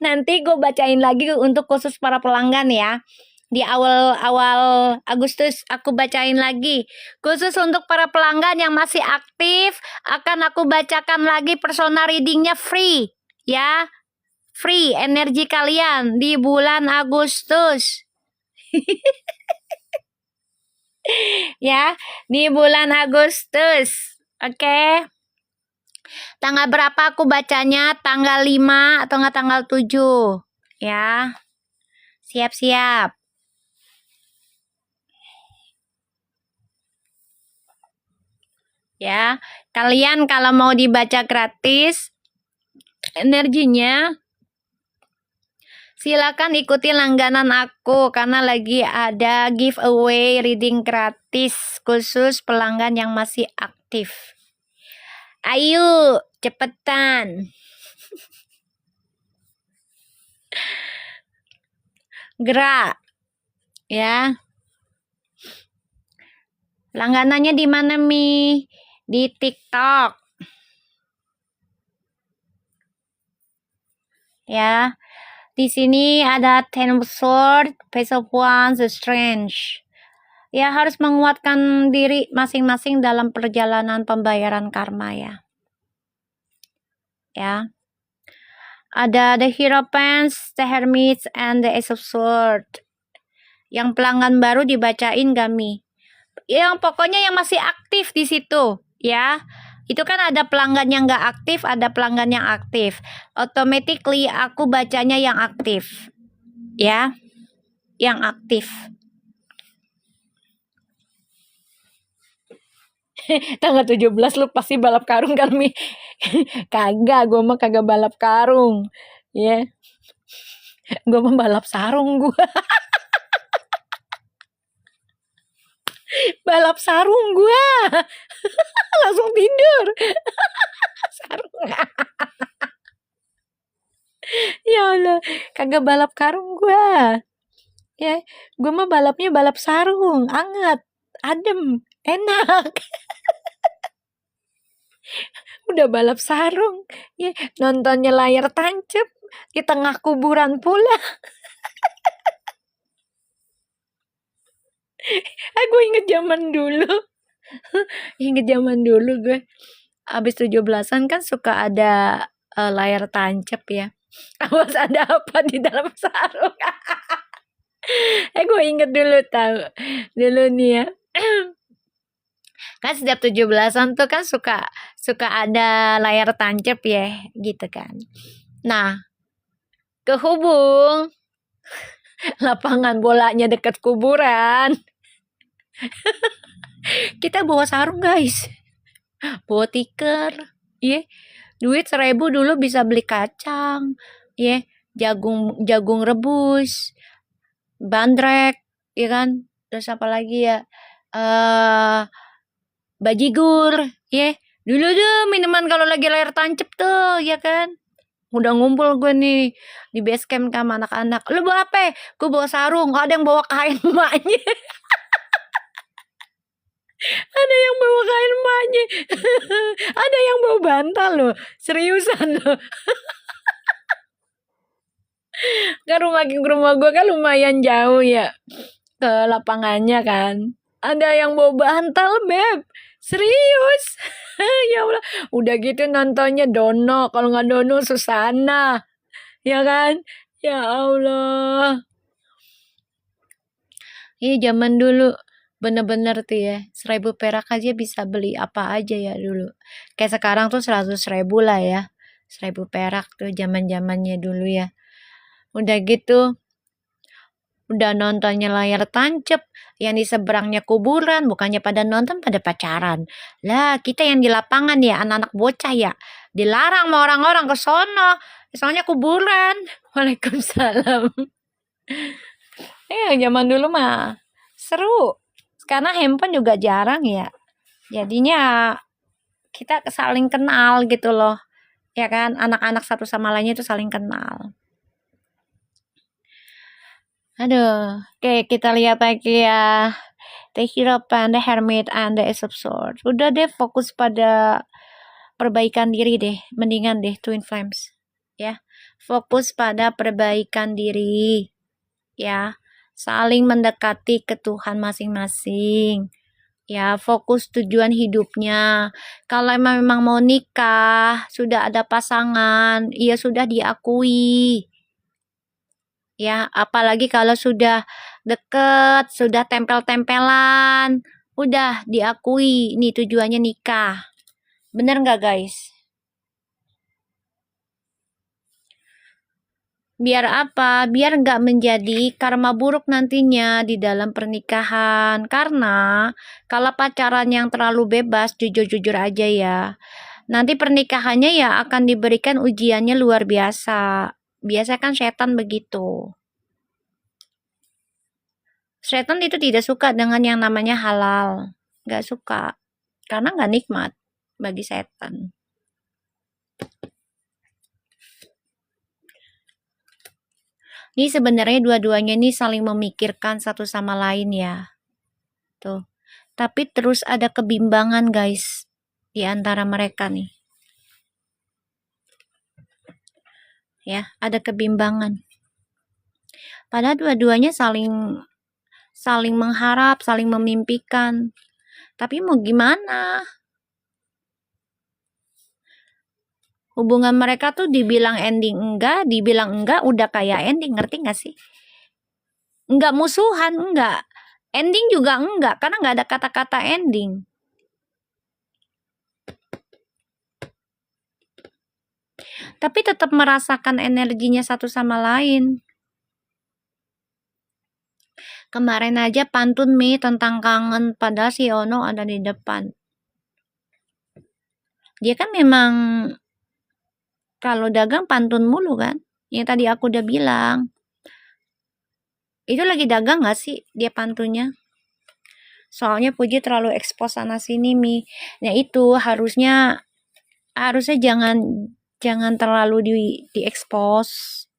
Nanti gue bacain lagi untuk khusus para pelanggan ya. Di awal Agustus aku bacain lagi. Khusus untuk para pelanggan yang masih aktif, akan aku bacakan lagi personal readingnya free. Ya, free energi kalian di bulan Agustus. Ya, di bulan Agustus. Oke. Tanggal berapa aku bacanya? Tanggal 5 atau enggak tanggal 7. Ya. Siap-siap. Ya, kalian kalau mau dibaca gratis energinya, silakan ikuti langganan aku karena lagi ada giveaway reading gratis khusus pelanggan yang masih aktif. Ayo, cepetan. Gerak. Ya. Langganannya di mana, Mi? Di TikTok. Ya. Di sini ada Ten of Swords, Page of Wands, The Strange. Ya, harus menguatkan diri masing-masing dalam perjalanan pembayaran karma ya. Ya. Ada The Hierophant, The Hermit, and The Ace of Swords. Yang pelanggan baru dibacain Gami. Yang pokoknya yang masih aktif di situ, ya. Itu kan ada pelanggan yang nggak aktif, ada pelanggan yang aktif. Automatically aku bacanya yang aktif. Ya. Yang aktif. Tanggal 17 lu pasti balap karung kan, Mi? Kagak, gue mah kagak balap karung. Ya. Yeah. Gue mah balap sarung gue. Balap sarung gue. Langsung tidur. Sarung. Ya Allah, kagak balap karung gue. Ya, gue mah balapnya balap sarung, anget, adem, enak. Udah balap sarung, ya, nontonnya layar tancap di tengah kuburan pula. Aku inget zaman dulu. Inget zaman dulu gue. Abis 17-an kan suka ada layar tancap ya. Awas ada apa di dalam sarung. Gue inget dulu tahu. Dulu nih ya. Kan setiap 17-an tuh kan suka ada layar tancap ya, gitu kan. Nah, kehubung lapangan bolanya dekat kuburan. Kita bawa sarung, guys. Bawa tikar, ya. Duit 1.000 dulu bisa beli kacang, ya. Jagung rebus, bandrek, ya kan. Terus apa lagi ya? Bajigur, ya. Dulu tuh minuman kalau lagi layar tancap tuh, ya kan. Udah ngumpul gue nih di base camp sama anak-anak. Lu bawa apa? Gue bawa sarung. Ada yang bawa kain emaknya. Ada yang bawa kain emaknya. Ada yang bawa bantal loh. Seriusan loh. Kan rumah gue kan lumayan jauh ya ke lapangannya kan. Ada yang bawa bantal, Beb. Serius. Ya Allah. Udah gitu nontonnya Dono. Kalau nggak Dono, Susana. Ya kan? Ya Allah. Iya, zaman dulu bener-bener tuh ya, 1.000 perak aja bisa beli apa aja ya dulu. Kayak sekarang tuh 100.000 lah ya. 1.000 perak tuh zaman-zamannya dulu ya. Udah gitu, udah nontonnya layar tancep, yang di seberangnya kuburan, bukannya pada nonton pada pacaran. Lah, kita yang di lapangan ya, anak-anak bocah ya, dilarang sama orang-orang ke sono, soalnya kuburan. Waalaikumsalam. Zaman dulu mah seru. Karena handphone juga jarang ya. Jadinya kita saling kenal gitu loh. Ya kan? Anak-anak satu sama lainnya itu saling kenal. Aduh, oke kita lihat lagi ya. The Hero Pan, The Hermit, and The Ace of Swords. Udah deh fokus pada perbaikan diri deh. Mendingan deh Twin Flames. Ya, fokus pada perbaikan diri. Ya, saling mendekati ke Tuhan masing-masing. Ya, fokus tujuan hidupnya. Kalau memang mau nikah, sudah ada pasangan, ya sudah diakui. Ya, apalagi kalau sudah deket, sudah tempel-tempelan, udah diakui, ini tujuannya nikah. Bener nggak guys? Biar apa? Biar nggak menjadi karma buruk nantinya di dalam pernikahan. Karena kalau pacaran yang terlalu bebas, jujur-jujur aja ya, nanti pernikahannya ya akan diberikan ujiannya luar biasa. Biasa kan setan begitu. Setan itu tidak suka dengan yang namanya halal. Nggak suka. Karena nggak nikmat bagi setan. Ini sebenarnya dua-duanya ini saling memikirkan satu sama lain ya. Tuh. Tapi terus ada kebimbangan guys di antara mereka nih. Ya, ada kebimbangan. Padahal dua-duanya saling mengharap, saling memimpikan. Tapi mau gimana? Hubungan mereka tuh dibilang ending enggak, udah kayak ending, ngerti gak sih? Enggak musuhan, enggak. Ending juga enggak, karena enggak ada kata-kata ending. Tapi tetap merasakan energinya satu sama lain. Kemarin aja pantun Mi tentang kangen, padahal si Ono ada di depan. Dia kan memang kalau dagang pantun mulu kan? Yang tadi aku udah bilang. Itu lagi dagang gak sih dia pantunnya? Soalnya Puji terlalu ekspos sana sini Mi. Nah itu harusnya jangan terlalu diekspos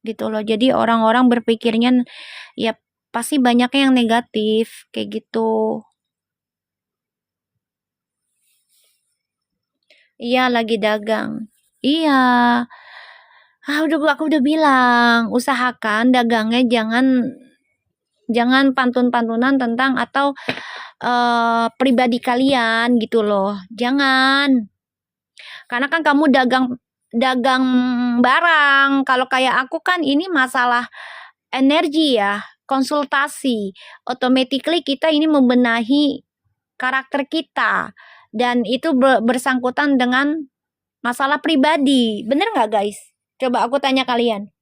gitu loh. Jadi orang-orang berpikirnya ya pasti banyaknya yang negatif kayak gitu. Iya lagi dagang. Iya. Aku udah bilang, usahakan dagangnya jangan pantun-pantunan tentang atau pribadi kalian gitu loh. Jangan. Karena kan kamu dagang barang. Kalau kayak aku kan ini masalah energi ya, konsultasi. Automatically kita ini membenahi karakter kita. Dan itu bersangkutan dengan masalah pribadi. Bener nggak guys? Coba aku tanya kalian.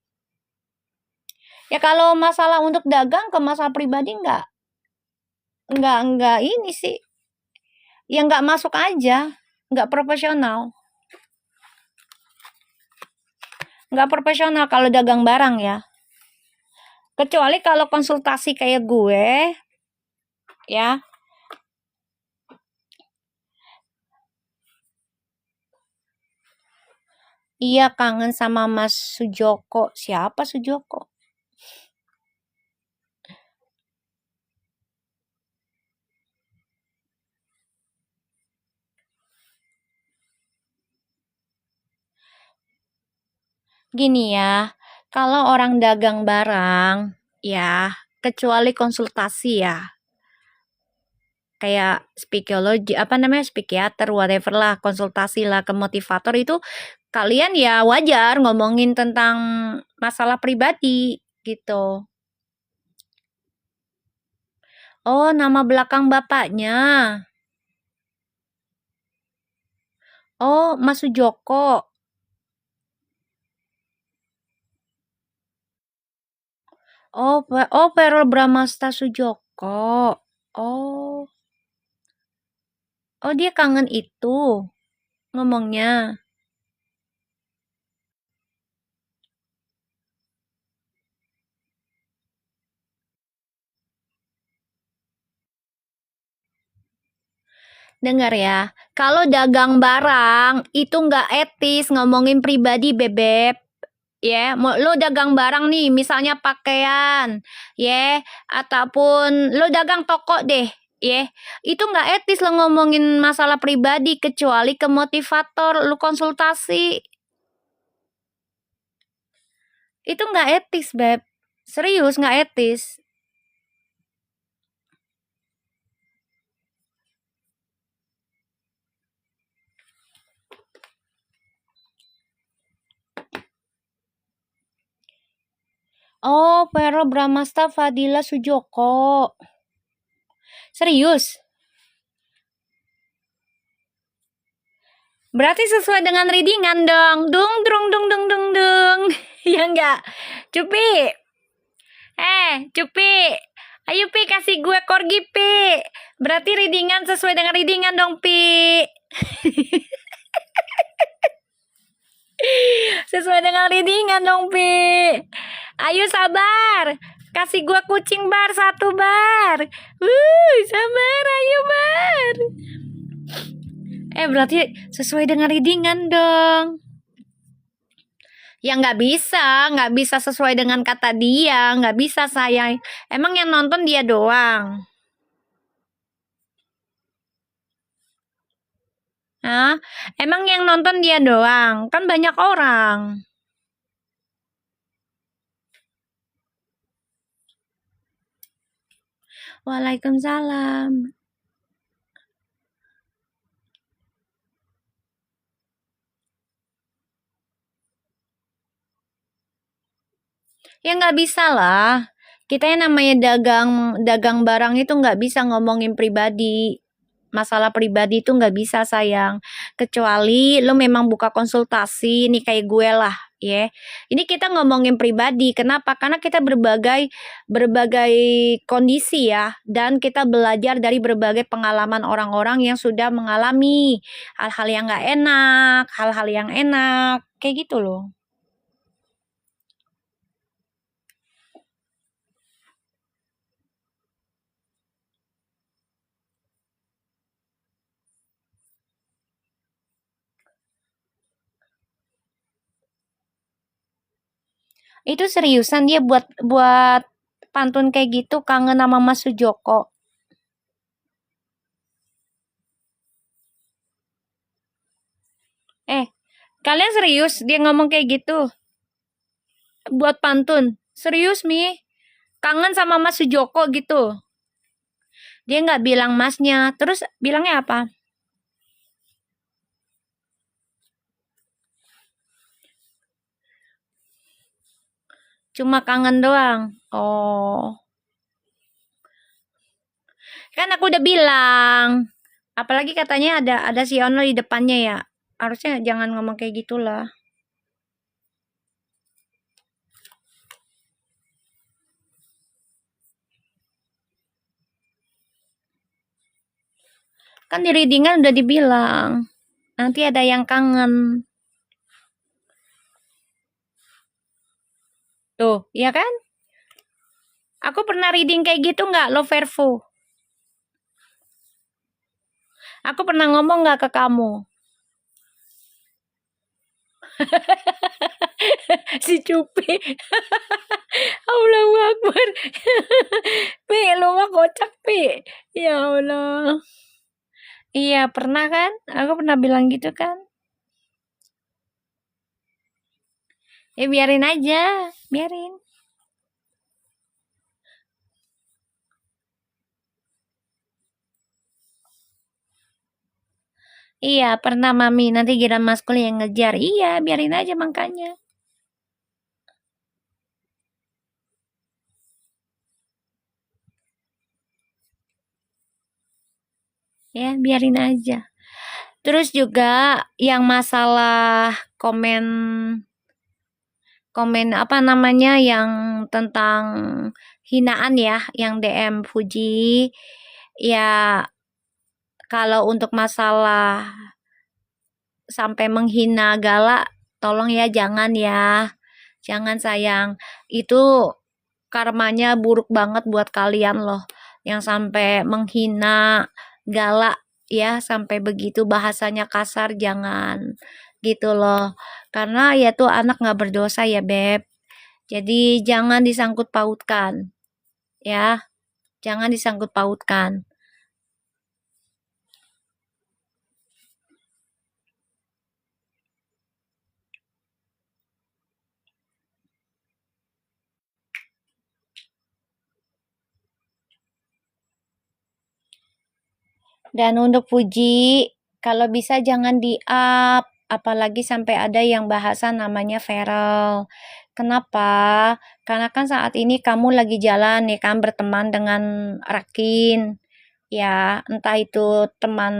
Ya kalau masalah untuk dagang ke masalah pribadi nggak ini sih. Ya nggak masuk aja. Nggak profesional. Nggak profesional kalau dagang barang ya. Kecuali kalau konsultasi kayak gue, ya. Iya, kangen sama Mas Sujoko. Siapa Sujoko? Gini ya, kalau orang dagang barang, ya, kecuali konsultasi ya, kayak psikologi, apa namanya, psikiater, whatever lah, konsultasi lah ke motivator itu, kalian ya wajar ngomongin tentang masalah pribadi gitu. Oh, nama belakang bapaknya. Oh, Mas Sujoko. Oh, oh, Perel Bramasta Sujoko. Oh, oh, dia kangen itu ngomongnya. Dengar ya, kalau dagang barang itu nggak etis ngomongin pribadi, Bebek. Ya, mau lo dagang barang nih, misalnya pakaian, ya, ataupun lo dagang toko deh, ya, itu nggak etis lo ngomongin masalah pribadi kecuali ke motivator, lo konsultasi, itu nggak etis, Beb, serius nggak etis. Oh, Vero Bramasta Fadila Sujoko, serius. Berarti sesuai dengan readingan dong. Dung dung dung dung dung dung. Ya enggak? Cupi. Cupi. Ayo Pi kasih gue korgi Pi. Berarti readingan sesuai dengan readingan dong Pi. Sesuai dengan readingan dong Pi. Ayo sabar. Kasih gue kucing bar satu bar. Sabar ayo bar. Berarti sesuai dengan readingan dong. Ya nggak bisa sesuai dengan kata dia, nggak bisa saya. Emang yang nonton dia doang. Hah? Emang yang nonton dia doang? Kan banyak orang. Waalaikumsalam. Ya nggak bisa lah. Kita yang namanya dagang dagang barang itu nggak bisa ngomongin pribadi. Masalah pribadi itu nggak bisa sayang. Kecuali lo memang buka konsultasi nih kayak gue lah, ya. Ini kita ngomongin pribadi. Kenapa? Karena kita berbagai berbagai kondisi ya, dan kita belajar dari berbagai pengalaman orang-orang yang sudah mengalami hal-hal yang nggak enak, hal-hal yang enak, kayak gitu loh. Itu seriusan dia buat buat pantun kayak gitu kangen sama Mas Sujoko. Eh, kalian serius dia ngomong kayak gitu buat pantun? Serius Mi? Kangen sama Mas Sujoko gitu. Dia nggak bilang masnya, terus bilangnya apa? Cuma kangen doang. Oh, kan aku udah bilang. Apalagi katanya ada si Ono di depannya ya. Harusnya jangan ngomong kayak gitulah. Kan di readingan udah dibilang. Nanti ada yang kangen. Tuh, ya kan? Aku pernah reading kayak gitu nggak, lo Vervo? Aku pernah ngomong nggak ke kamu? Si Cupi. Allahu Akbar. Pi, lu mah kocak, Pi. Ya Allah. Iya, pernah kan? Aku pernah bilang gitu kan? Ya biarin aja, biarin. Iya, pernah Mami. Nanti giliran maskul yang ngejar. Iya, biarin aja makanya. Ya, biarin aja. Terus juga yang masalah komen komen apa namanya yang tentang hinaan ya, yang DM Fuji. Ya, kalau untuk masalah sampai menghina Gala, tolong ya jangan ya. Jangan sayang. Itu karmanya buruk banget buat kalian loh. Yang sampai menghina Gala ya, sampai begitu bahasanya kasar, jangan gitu loh. Karena ya tuh anak nggak berdosa ya Beb. Jadi jangan disangkut pautkan ya. Jangan disangkut pautkan. Dan untuk Fuji, kalau bisa jangan di-up, apalagi sampai ada yang bahasa namanya feral. Kenapa? Karena kan saat ini kamu lagi jalan ya kan berteman dengan Rakin. Ya, entah itu teman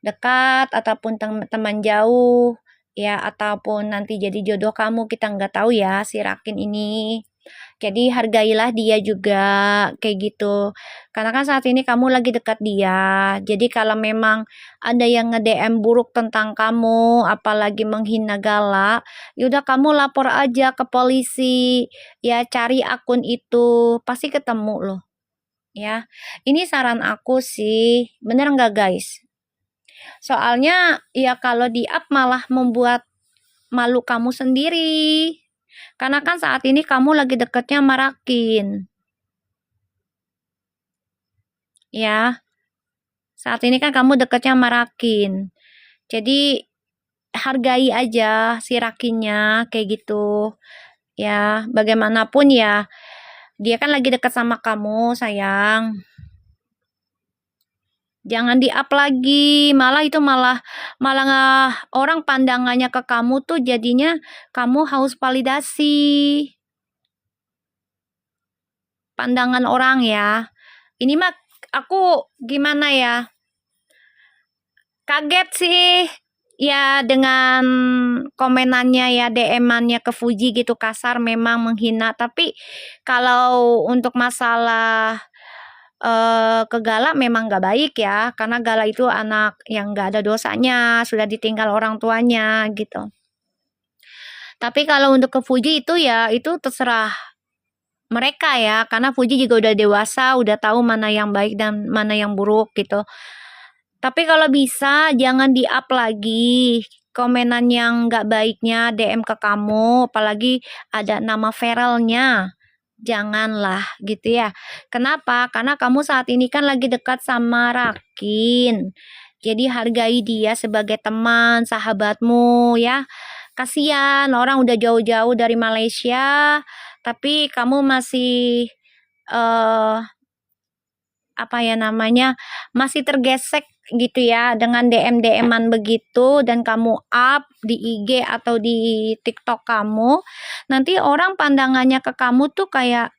dekat ataupun teman jauh ya ataupun nanti jadi jodoh kamu, kita nggak tahu ya si Rakin ini. Jadi hargailah dia juga kayak gitu. Karena kan saat ini kamu lagi dekat dia. Jadi kalau memang ada yang nge-DM buruk tentang kamu, apalagi menghina Gala, yaudah kamu lapor aja ke polisi. Ya cari akun itu, pasti ketemu loh. Ya, ini saran aku sih, bener nggak guys? Soalnya ya kalau di-up malah membuat malu kamu sendiri. Karena kan saat ini kamu lagi deketnya marakin. Ya, saat ini kan kamu deketnya marakin. Jadi hargai aja si Rakinnya kayak gitu. Ya, bagaimanapun ya, dia kan lagi deket sama kamu, sayang. Jangan di-up lagi, malah itu malah malah orang pandangannya ke kamu tuh jadinya kamu haus validasi. Pandangan orang ya. Ini mah aku gimana ya? Kaget sih ya dengan komenannya ya DM-annya ke Fuji gitu kasar memang menghina, tapi kalau untuk masalah ke Gala memang nggak baik ya, karena Gala itu anak yang nggak ada dosanya, sudah ditinggal orang tuanya gitu. Tapi kalau untuk ke Fuji itu ya itu terserah mereka ya, karena Fuji juga udah dewasa, udah tahu mana yang baik dan mana yang buruk gitu. Tapi kalau bisa jangan di-up lagi komenan yang nggak baiknya DM ke kamu, apalagi ada nama viralnya. Janganlah gitu ya. Kenapa? Karena kamu saat ini kan lagi dekat sama Rakin. Jadi hargai dia sebagai teman, sahabatmu ya. Kasihan orang udah jauh-jauh dari Malaysia, tapi kamu masih eh apa ya namanya, masih tergesek gitu ya dengan DM-DM-an begitu dan kamu up di IG atau di TikTok kamu, nanti orang pandangannya ke kamu tuh kayak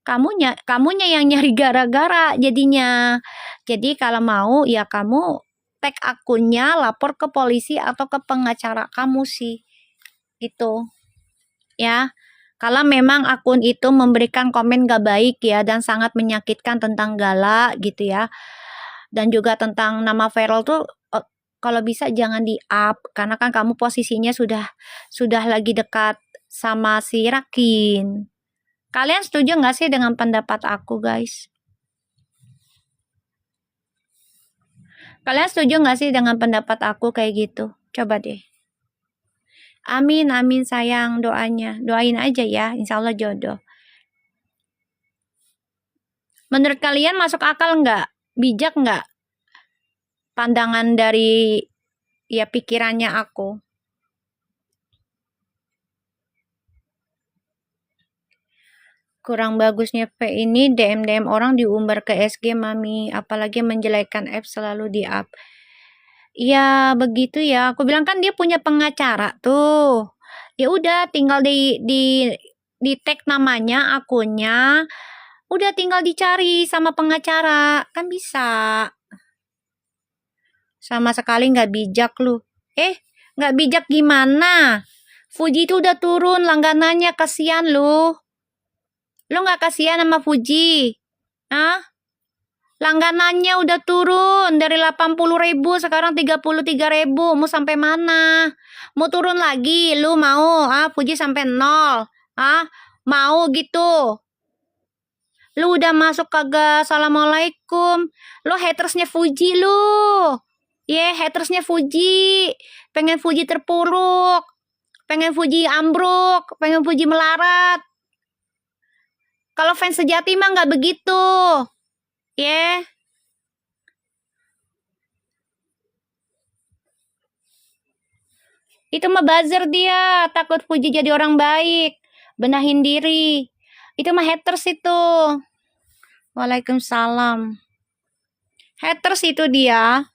kamunya yang nyari gara-gara jadinya. Jadi kalau mau ya kamu tag akunnya, lapor ke polisi atau ke pengacara kamu sih. Gitu. Ya. Kalau memang akun itu memberikan komen gak baik ya dan sangat menyakitkan tentang Gala gitu ya. Dan juga tentang nama Feral tuh kalau bisa jangan di-up karena kan kamu posisinya sudah lagi dekat sama si Rakin. Kalian setuju nggak sih dengan pendapat aku, guys? Kalian setuju nggak sih dengan pendapat aku kayak gitu? Coba deh. Amin, amin sayang doanya. Doain aja ya, insya Allah jodoh. Menurut kalian masuk akal nggak? Bijak nggak? Pandangan dari ya pikirannya aku. Kurang bagusnya P ini DM-DM orang diumbar ke SG Mami, apalagi menjelekkan F selalu di-up. Ya begitu ya, aku bilang kan dia punya pengacara tuh. Ya udah tinggal di tag namanya, akunnya, udah tinggal dicari sama pengacara, kan bisa. Sama sekali nggak bijak lu. Nggak bijak gimana? Fuji itu udah turun langganannya, kasihan lu. Lu nggak kasihan sama Fuji? Hah? Langganannya udah turun dari 80.000 sekarang 33.000. Mau sampai mana? Mau turun lagi? Lu mau? Fuji sampai nol. Mau gitu? Lu udah masuk kagak? Assalamualaikum. Lu hatersnya Fuji lu. Hatersnya Fuji. Pengen Fuji terpuruk. Pengen Fuji ambruk. Pengen Fuji melarat. Kalau fans sejati mah nggak begitu. Itu mah buzzer dia. Takut Fuji jadi orang baik. Benahin diri. Itu mah haters itu. Waalaikumsalam. Haters itu dia.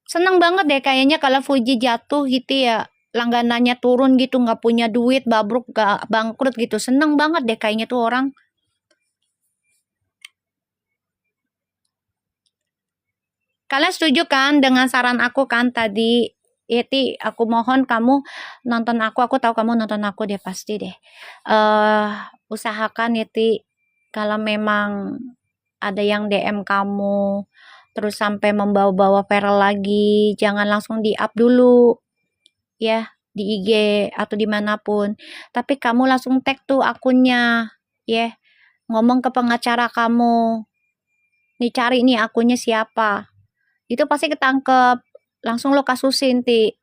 Seneng banget deh kayaknya kalau Fuji jatuh gitu ya. Langganannya turun gitu, nggak punya duit, babruk, gak bangkrut gitu. Seneng banget deh kayaknya tuh orang. Kalian setuju kan dengan saran aku kan tadi? Yeti, aku mohon kamu nonton aku tahu kamu nonton aku deh pasti deh. Usahakan Yeti, kalau memang ada yang DM kamu, terus sampai membawa-bawa viral lagi, jangan langsung di-up dulu, ya, di IG atau dimanapun. Tapi kamu langsung tag tuh akunnya, ya, ngomong ke pengacara kamu, nih cari nih akunnya siapa. Itu pasti ketangkep, langsung lo kasusin, Ti.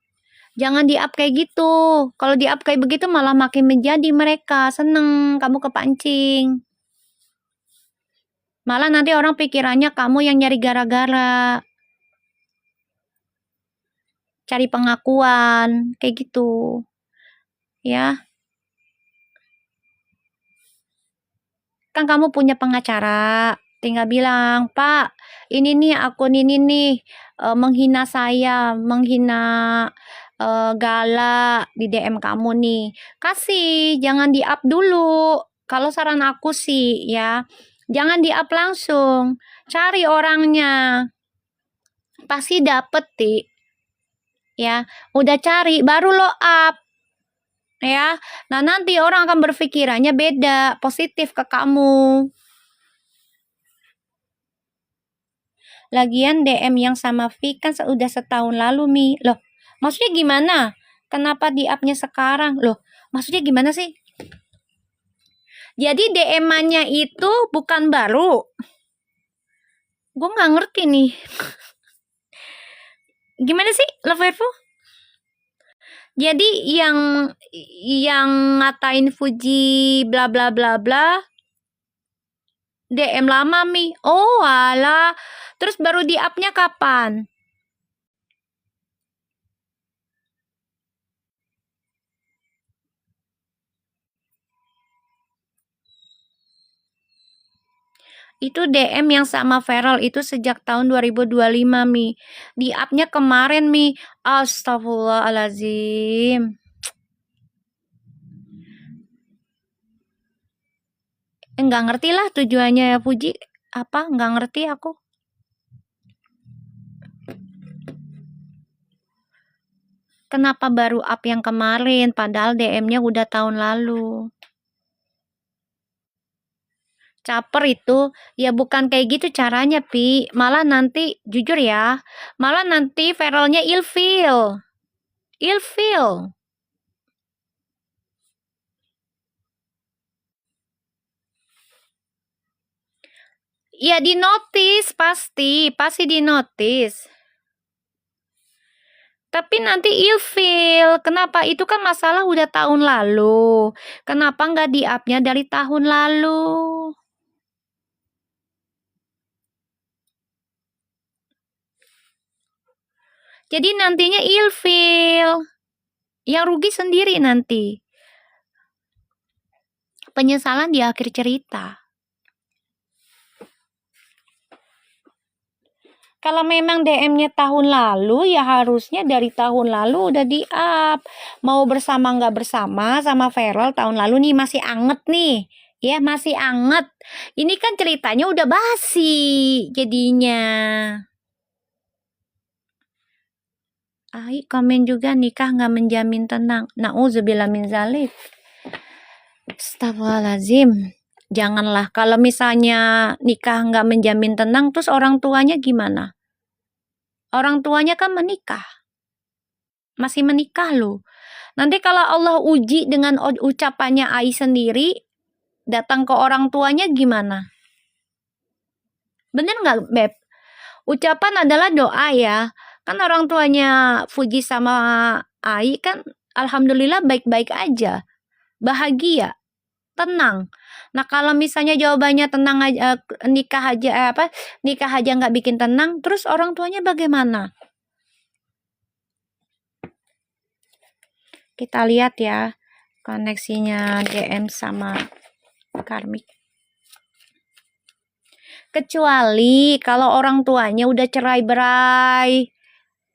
Jangan di-up kayak gitu. Kalau di-up kayak begitu malah makin menjadi mereka seneng kamu kepancing. Malah nanti orang pikirannya kamu yang nyari gara-gara, cari pengakuan, kayak gitu. Ya, kan kamu punya pengacara. Tinggal bilang, Pak, ini nih akun ini nih menghina saya, menghina Gala di DM kamu nih. Kasih, jangan di-up dulu. Kalau saran aku sih ya, jangan di-up langsung. Cari orangnya. Pasti dapet, Ti. Ya, udah cari baru lo up. Ya. Nah, nanti orang akan berpikirannya beda, positif ke kamu. Lagian DM yang sama Vi kan udah setahun lalu, Mi. Loh, maksudnya gimana? Kenapa di-up-nya sekarang? Loh, maksudnya gimana sih? Jadi DM-nya itu bukan baru. Gue nggak ngerti nih. Gimana sih, Loverfu? Jadi yang ngatain Fuji bla bla bla bla DM lama, Mi. Oh, alah. Terus baru di-up-nya kapan? Itu DM yang sama viral itu sejak tahun 2025, Mi. Di-up-nya kemarin, Mi. Astagfirullahaladzim. Nggak ngerti lah tujuannya ya Fuji. Apa? Nggak ngerti aku. Kenapa baru up yang kemarin? Padahal DM-nya udah tahun lalu. Caper itu ya bukan kayak gitu caranya, Pi. Malah nanti jujur ya, malah nanti viralnya ilfil. Ilfil. Ya di notice pasti di notice. Tapi nanti ilfil. Kenapa? Itu kan masalah udah tahun lalu. Kenapa nggak di-up-nya dari tahun lalu? Jadi nantinya ilfil. Yang rugi sendiri nanti. Penyesalan di akhir cerita. Kalau memang DM-nya tahun lalu, ya harusnya dari tahun lalu udah di-up. Mau bersama nggak bersama sama Feral tahun lalu nih, masih anget nih. Ya, masih anget. Ini kan ceritanya udah basi jadinya. Komen juga nikah nggak menjamin tenang. Na'udzubillah min zalik. Astagfirullahaladzim. Janganlah, kalau misalnya nikah nggak menjamin tenang, terus orang tuanya gimana? Orang tuanya kan menikah. Masih menikah loh. Nanti kalau Allah uji dengan ucapannya Ai sendiri, datang ke orang tuanya gimana? Bener nggak, Beb? Ucapan adalah doa ya. Kan orang tuanya Fuji sama Ai kan alhamdulillah baik-baik aja. Bahagia. Tenang. Nah, kalau misalnya jawabannya tenang aja, nikah aja nggak bikin tenang, terus orang tuanya bagaimana? Kita lihat ya koneksinya DM sama karmik. Kecuali kalau orang tuanya udah cerai-berai,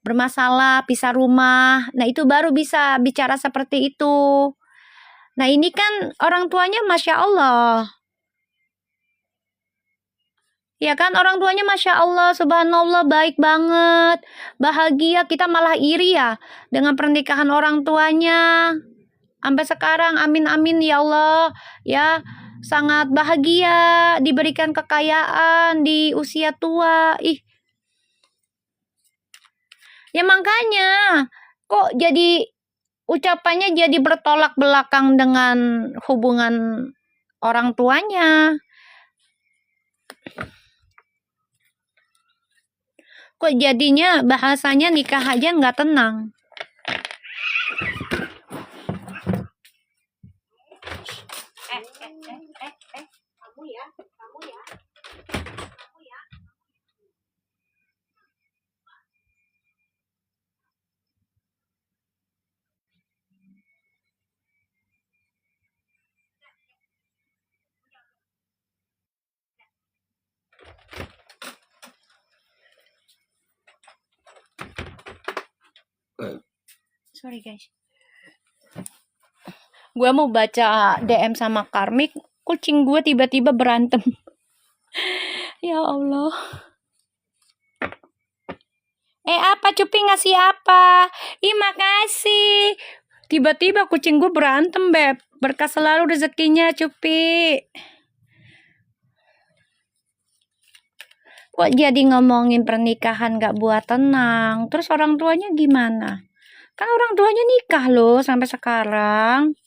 bermasalah, pisah rumah, nah itu baru bisa bicara seperti itu. Nah ini kan orang tuanya Masya Allah. Ya kan orang tuanya Masya Allah, Subhanallah baik banget, bahagia, kita malah iri ya dengan pernikahan orang tuanya. Sampai sekarang amin ya Allah ya, sangat bahagia diberikan kekayaan di usia tua. Ya makanya kok jadi ucapannya jadi bertolak belakang dengan hubungan orang tuanya. Kok jadinya bahasanya nikah aja nggak tenang. Kamu ya. Sorry guys. Gue mau baca DM sama karmik, kucing gue tiba-tiba berantem. Ya Allah. Apa Cupi ngasih apa? Makasih. Tiba-tiba kucing gue berantem, Beb. Berkah selalu rezekinya, Cupi. Kok jadi ngomongin pernikahan gak buat tenang? Terus orang tuanya gimana? Kan orang tuanya nikah loh sampai sekarang.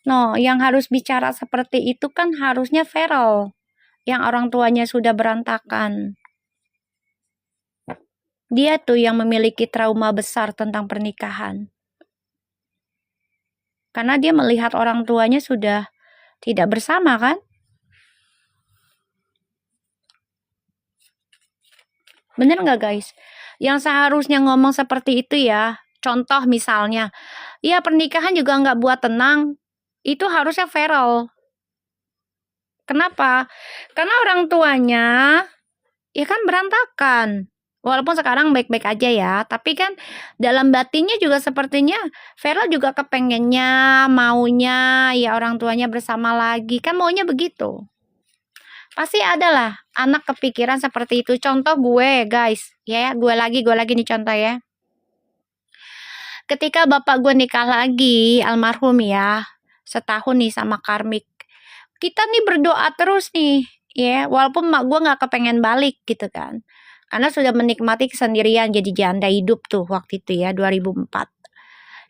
No, yang harus bicara seperti itu kan harusnya Feral. Yang orang tuanya sudah berantakan. Dia tuh yang memiliki trauma besar tentang pernikahan. Karena dia melihat orang tuanya sudah tidak bersama kan? Bener nggak guys? Yang seharusnya ngomong seperti itu ya, contoh misalnya, ya pernikahan juga nggak buat tenang, itu harusnya Feral. Kenapa? Karena orang tuanya ya kan berantakan. Walaupun sekarang baik-baik aja ya, tapi kan dalam batinnya juga sepertinya Feral juga kepengennya, maunya ya orang tuanya bersama lagi. Kan maunya begitu. Pasti ada lah anak kepikiran seperti itu. Contoh gue guys, ya gue lagi nih contoh ya. Ketika bapak gue nikah lagi, almarhum ya, setahun nih sama karmik. Kita nih berdoa terus nih, ya walaupun mak gue nggak kepengen balik gitu kan. Karena sudah menikmati kesendirian jadi janda hidup tuh waktu itu ya 2004.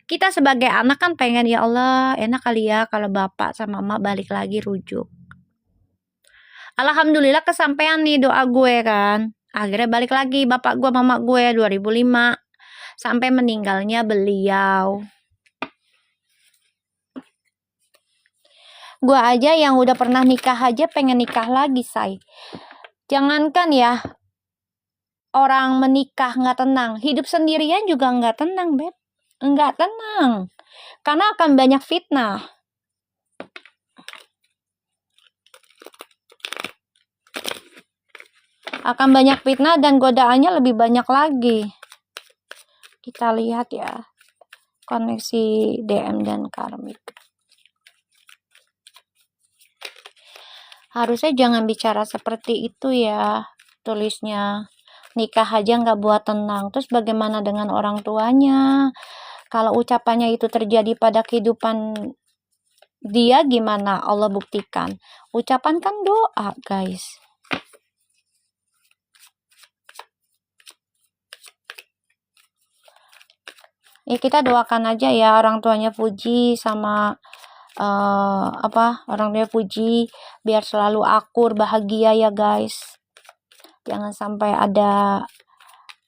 Kita sebagai anak kan pengen ya Allah enak kali ya kalau bapak sama emak balik lagi rujuk. Alhamdulillah kesampaian nih doa gue kan. Akhirnya balik lagi bapak gue mama gue 2005 sampai meninggalnya beliau. Gue aja yang udah pernah nikah aja pengen nikah lagi, say. Jangankan ya orang menikah nggak tenang, hidup sendirian juga nggak tenang, Beb. Nggak tenang. Karena akan banyak fitnah. Akan banyak fitnah dan godaannya lebih banyak lagi. Kita lihat ya. Koneksi DM dan karmik. Harusnya jangan bicara seperti itu ya. Tulisnya. Nikah aja nggak buat tenang. Terus bagaimana dengan orang tuanya? Kalau ucapannya itu terjadi pada kehidupan dia, gimana Allah buktikan? Ucapan kan doa, guys. Ya kita doakan aja ya orang tuanya Fuji sama orang tuanya Fuji biar selalu akur, bahagia ya guys. Jangan sampai ada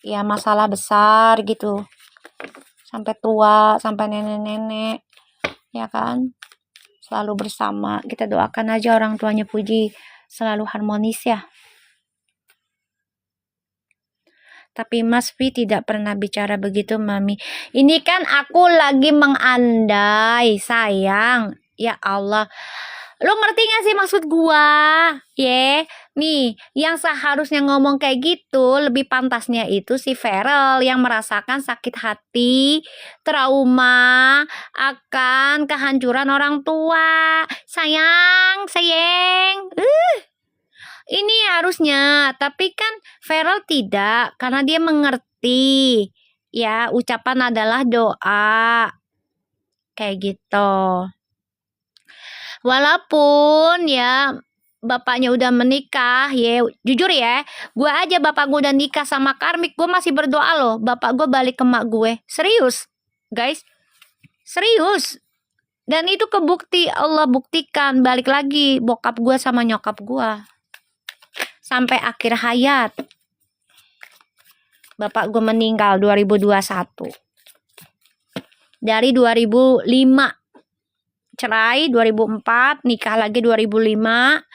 ya masalah besar gitu. Sampai tua, sampai nenek-nenek. Ya kan? Selalu bersama. Kita doakan aja orang tuanya Fuji selalu harmonis ya. Tapi Mas V tidak pernah bicara begitu, Mami. Ini kan aku lagi mengandai, sayang. Ya Allah. Lo ngerti gak sih maksud gua? Nih, yang seharusnya ngomong kayak gitu, lebih pantasnya itu si Feral yang merasakan sakit hati, trauma, akan kehancuran orang tua. Sayang. Ini harusnya, tapi kan Feral tidak, karena dia mengerti. Ya, ucapan adalah doa. Kayak gitu. Walaupun ya bapaknya udah menikah, ya jujur ya, gue aja bapak gue udah nikah sama karmik, gue masih berdoa loh, bapak gue balik ke mak gue. Serius, guys. Serius. Dan itu kebukti, Allah buktikan, balik lagi bokap gue sama nyokap gue. Sampai akhir hayat. Bapak gue meninggal 2021. Dari 2005. Cerai 2004, nikah lagi 2005.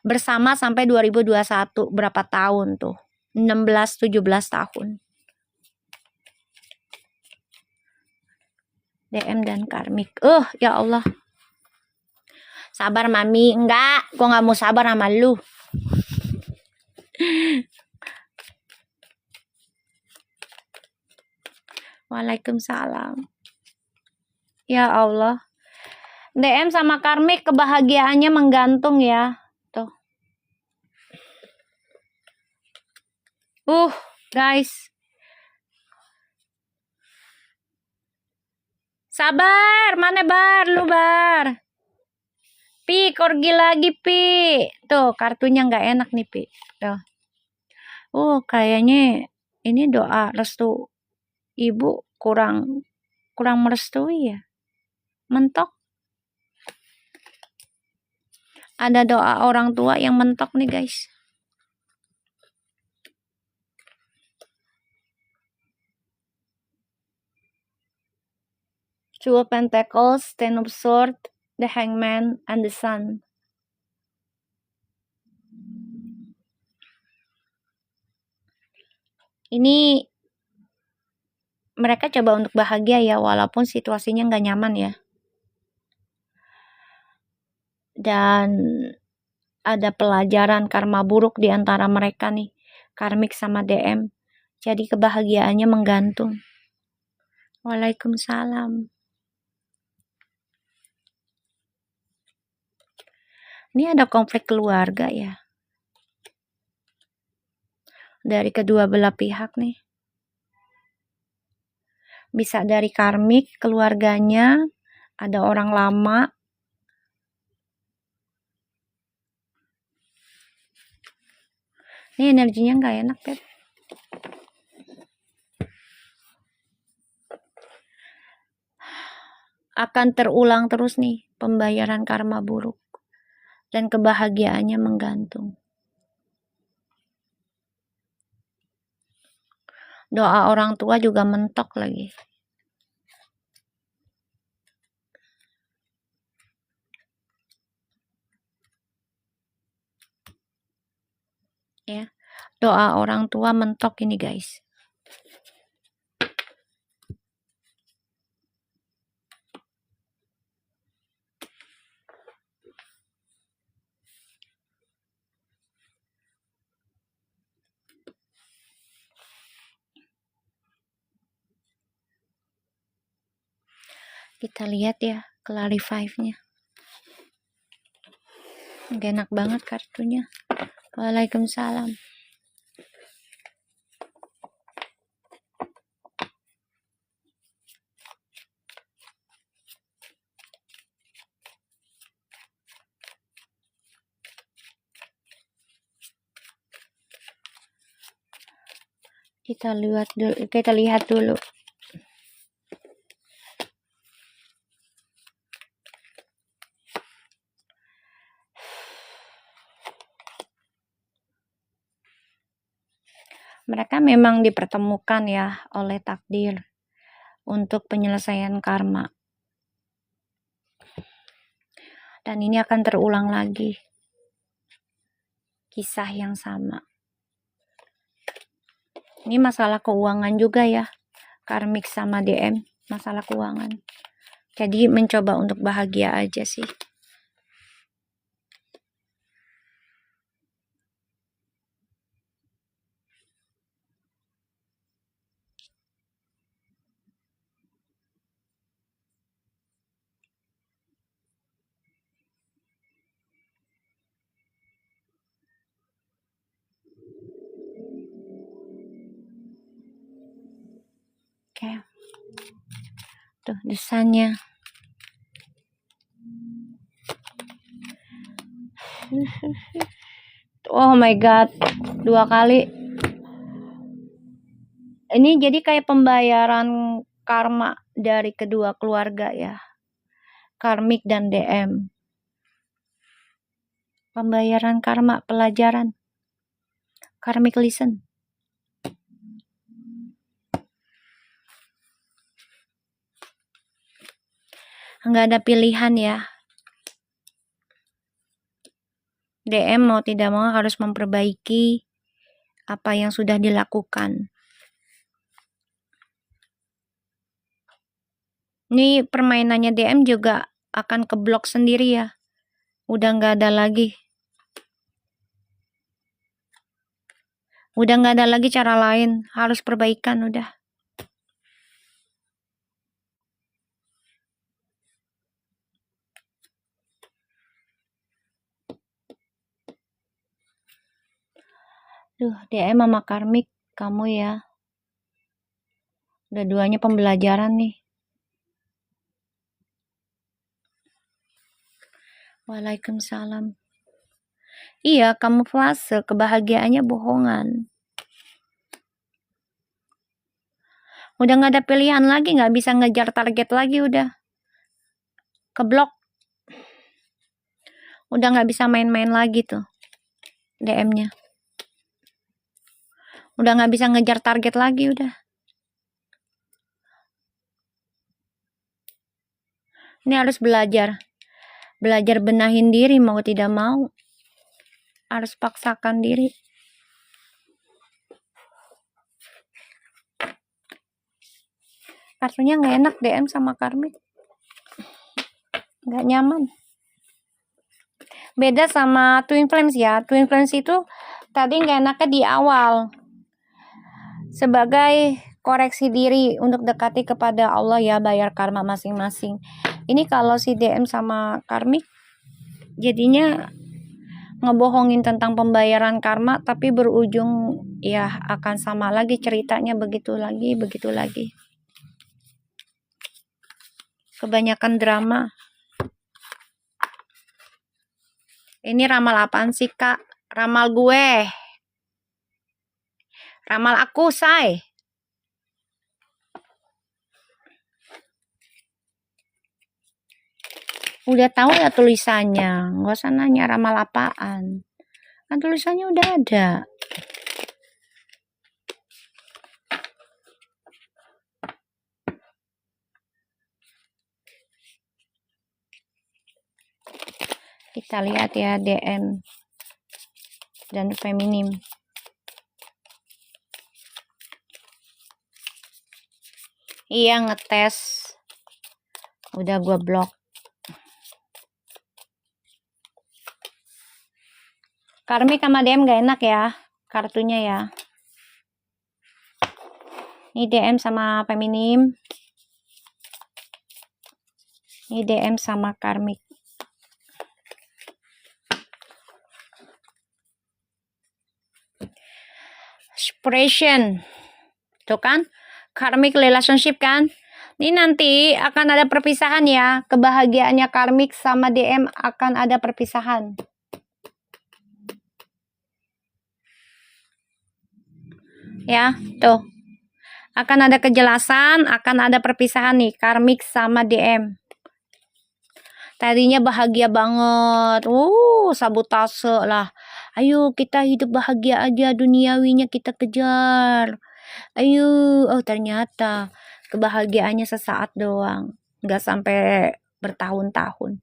Bersama sampai 2021. Berapa tahun tuh? 16-17 tahun. DM dan karmik. Ya Allah. Sabar Mami. Enggak, gue gak mau sabar sama lu. Waalaikumsalam. Ya Allah. DM sama karmik kebahagiaannya menggantung ya. Tuh. Guys. Sabar, mana bar, lu bar. Pi, korgi lagi Pi. Tuh, kartunya nggak enak nih Pi. Tuh. Kayaknya ini doa restu ibu kurang merestui ya. Mentok. Ada doa orang tua yang mentok nih guys. Two of Pentacles, Ten of Swords, the Hangman, and the Sun. Ini mereka coba untuk bahagia ya, walaupun situasinya nggak nyaman ya. Dan ada pelajaran karma buruk di antara mereka nih, karmik sama DM. Jadi kebahagiaannya menggantung. Waalaikumsalam. Ini ada konflik keluarga ya. Dari kedua belah pihak nih. Bisa dari karmik, keluarganya, ada orang lama. Ini energinya nggak enak, Beb. Akan terulang terus nih pembayaran karma buruk. Dan kebahagiaannya menggantung. Doa orang tua juga mentok lagi. Ya, doa orang tua mentok ini guys. Kita lihat ya Clarify-nya. Enak banget kartunya. Waalaikumsalam. Kita lihat dulu. Mereka memang dipertemukan ya oleh takdir untuk penyelesaian karma. Dan ini akan terulang lagi. Kisah yang sama. Ini masalah keuangan juga ya. Karmik sama DM, masalah keuangan. Jadi mencoba untuk bahagia aja sih. Oke. Tuh desainnya. Oh my god, 2 kali. Ini jadi kayak pembayaran karma dari kedua keluarga ya. Karmik dan DM. Pembayaran karma, pelajaran. Karmic lesson. Nggak ada pilihan ya. DM mau tidak mau harus memperbaiki apa yang sudah dilakukan. Ini permainannya DM juga akan keblok sendiri ya. Udah nggak ada lagi. Udah nggak ada lagi cara lain. Harus perbaikan udah. Duh, DM sama karmik kamu ya. Udah duanya pembelajaran nih. Waalaikumsalam. Iya, kamuflase, kebahagiaannya bohongan. Udah nggak ada pilihan lagi, nggak bisa ngejar target lagi udah. Keblok. Udah nggak bisa main-main lagi tuh DM-nya. Udah nggak bisa ngejar target lagi udah. Ini harus belajar. Belajar benahin diri mau tidak mau. Harus paksakan diri. Kartunya nggak enak DM sama karmik. Nggak nyaman. Beda sama Twin Flames ya. Twin Flames itu tadi nggak enaknya di awal. Sebagai koreksi diri untuk dekati kepada Allah ya, bayar karma masing-masing. Ini kalau si DM sama karmik jadinya ngebohongin tentang pembayaran karma tapi berujung ya akan sama lagi ceritanya, begitu lagi. Kebanyakan drama. Ini ramal apaan sih kak? Ramal gue. Ramal aku, say. Udah tahu ya tulisannya. Nggak usah nanya ramal apaan. Kan tulisannya udah ada. Kita lihat ya DM dan feminim. Iya, ngetes. Udah gua blok. Karmik sama DM gak enak ya kartunya ya. Ini DM sama feminim. Ini DM sama karmik. Separation. Tuh kan? Karmic relationship kan? Ini nanti akan ada perpisahan ya. Kebahagiaannya karmik sama DM akan ada perpisahan. Ya, tuh. Akan ada kejelasan, akan ada perpisahan nih. Karmik sama DM. Tadinya bahagia banget. Sabotase lah. Ayo kita hidup bahagia aja. Duniawinya kita kejar. Ayo. Oh ternyata kebahagiaannya sesaat doang. Nggak sampai bertahun-tahun.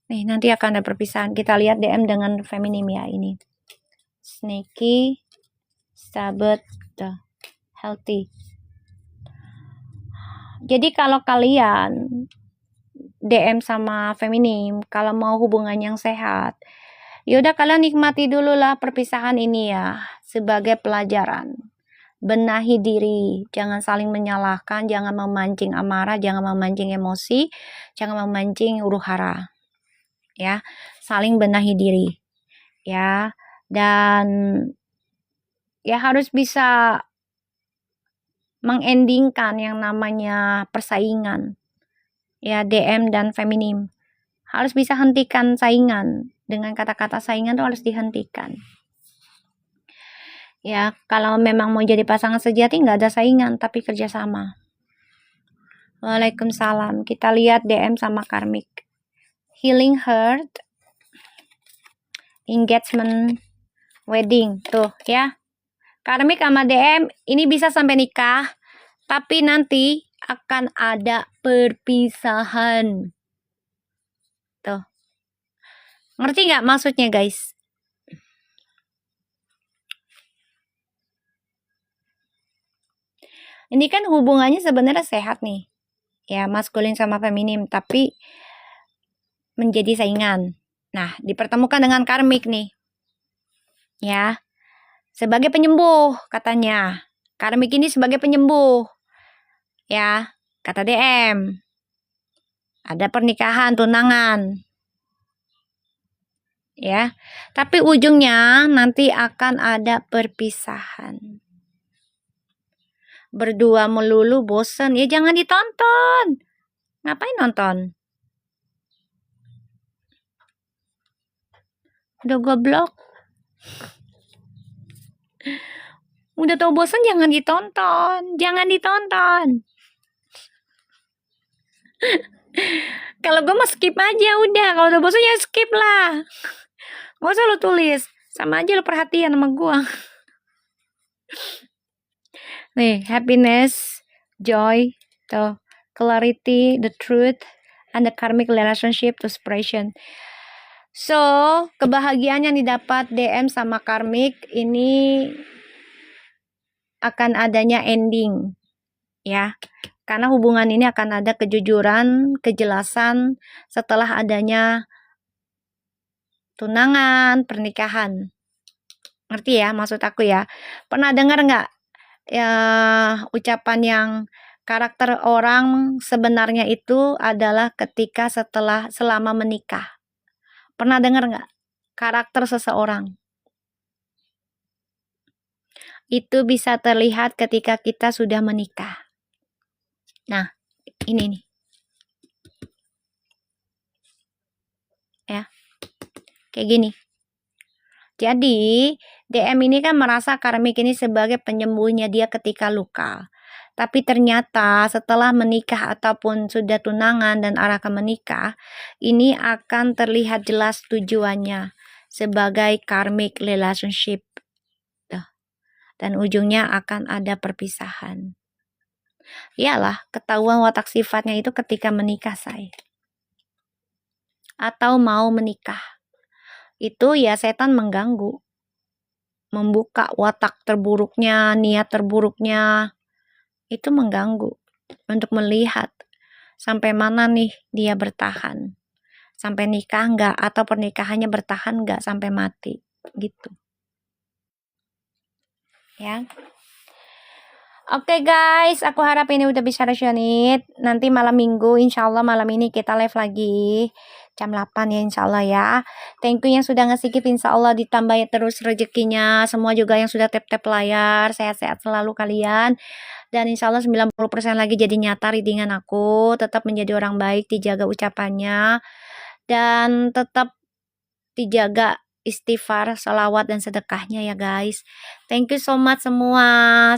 Nih nanti akan ada perpisahan. Kita lihat DM dengan feminim ya ini. Snaky. Stubborn. Healthy. Jadi kalau kalian DM sama feminim, kalau mau hubungan yang sehat, yaudah kalian nikmati dulu lah perpisahan ini ya, sebagai pelajaran. Benahi diri, jangan saling menyalahkan, jangan memancing amarah, jangan memancing emosi, jangan memancing huru-hara. Ya, saling benahi diri. Ya, dan ya harus bisa mengendingkan yang namanya persaingan. Ya, DM dan feminim. Harus bisa hentikan saingan. Dengan kata-kata saingan tuh harus dihentikan. Ya, kalau memang mau jadi pasangan sejati nggak ada saingan, tapi kerjasama. Waalaikumsalam. Kita lihat DM sama karmik. Healing heart. Engagement. Wedding. Tuh ya. Karmik sama DM ini bisa sampai nikah. Tapi nanti akan ada perpisahan. Tuh. Ngerti nggak maksudnya guys? Ini kan hubungannya sebenarnya sehat nih. Ya, maskulin sama feminim. Tapi menjadi saingan. Nah, dipertemukan dengan karmik nih. Ya. Sebagai penyembuh katanya. Karmik ini sebagai penyembuh. Ya, kata DM. Ada pernikahan, tunangan. Ya. Tapi ujungnya nanti akan ada perpisahan. Berdua melulu bosen. Ya jangan ditonton. Ngapain nonton? Udah gue blok. Udah tau bosan jangan ditonton. Jangan ditonton. Kalau gue mah skip aja udah. Kalau udah bosan ya skip lah. Gak usah lo tulis. Sama aja lo perhatian sama gue. Nih, happiness, joy, tuh, clarity, the truth, and the karmic relationship to separation. So, kebahagiaan yang didapat DM sama karmik ini akan adanya ending. Ya, karena hubungan ini akan ada kejujuran, kejelasan setelah adanya tunangan, pernikahan. Ngerti ya maksud aku ya? Pernah dengar nggak ya ucapan yang karakter orang sebenarnya itu adalah ketika selama menikah? Pernah dengar nggak? Karakter seseorang itu bisa terlihat ketika kita sudah menikah. Nah, ini nih. Ya. Kayak gini. Jadi, DM ini kan merasa karmik ini sebagai penyembuhnya dia ketika luka. Tapi ternyata setelah menikah ataupun sudah tunangan dan arah ke menikah, ini akan terlihat jelas tujuannya sebagai karmic relationship. Dan ujungnya akan ada perpisahan. Iyalah, ketahuan watak sifatnya itu ketika menikah, say. atau mau menikah. Itu ya setan mengganggu, membuka watak terburuknya, niat terburuknya, itu mengganggu untuk melihat sampai mana nih dia bertahan, sampai nikah nggak, atau pernikahannya bertahan nggak sampai mati, gitu ya. Oke guys, aku harap ini udah bisa resonate. Nanti malam minggu, insya Allah malam ini kita live lagi jam 8 ya, insya Allah ya. Thank you yang sudah nge-skip, insya Allah ditambah terus rezekinya. Semua juga yang sudah tap-tap layar, sehat-sehat selalu kalian. Dan insya Allah 90% lagi jadi nyata readingan aku. Tetap menjadi orang baik, dijaga ucapannya. Dan tetap dijaga istighfar, salawat, dan sedekahnya ya guys. Thank you so much semua.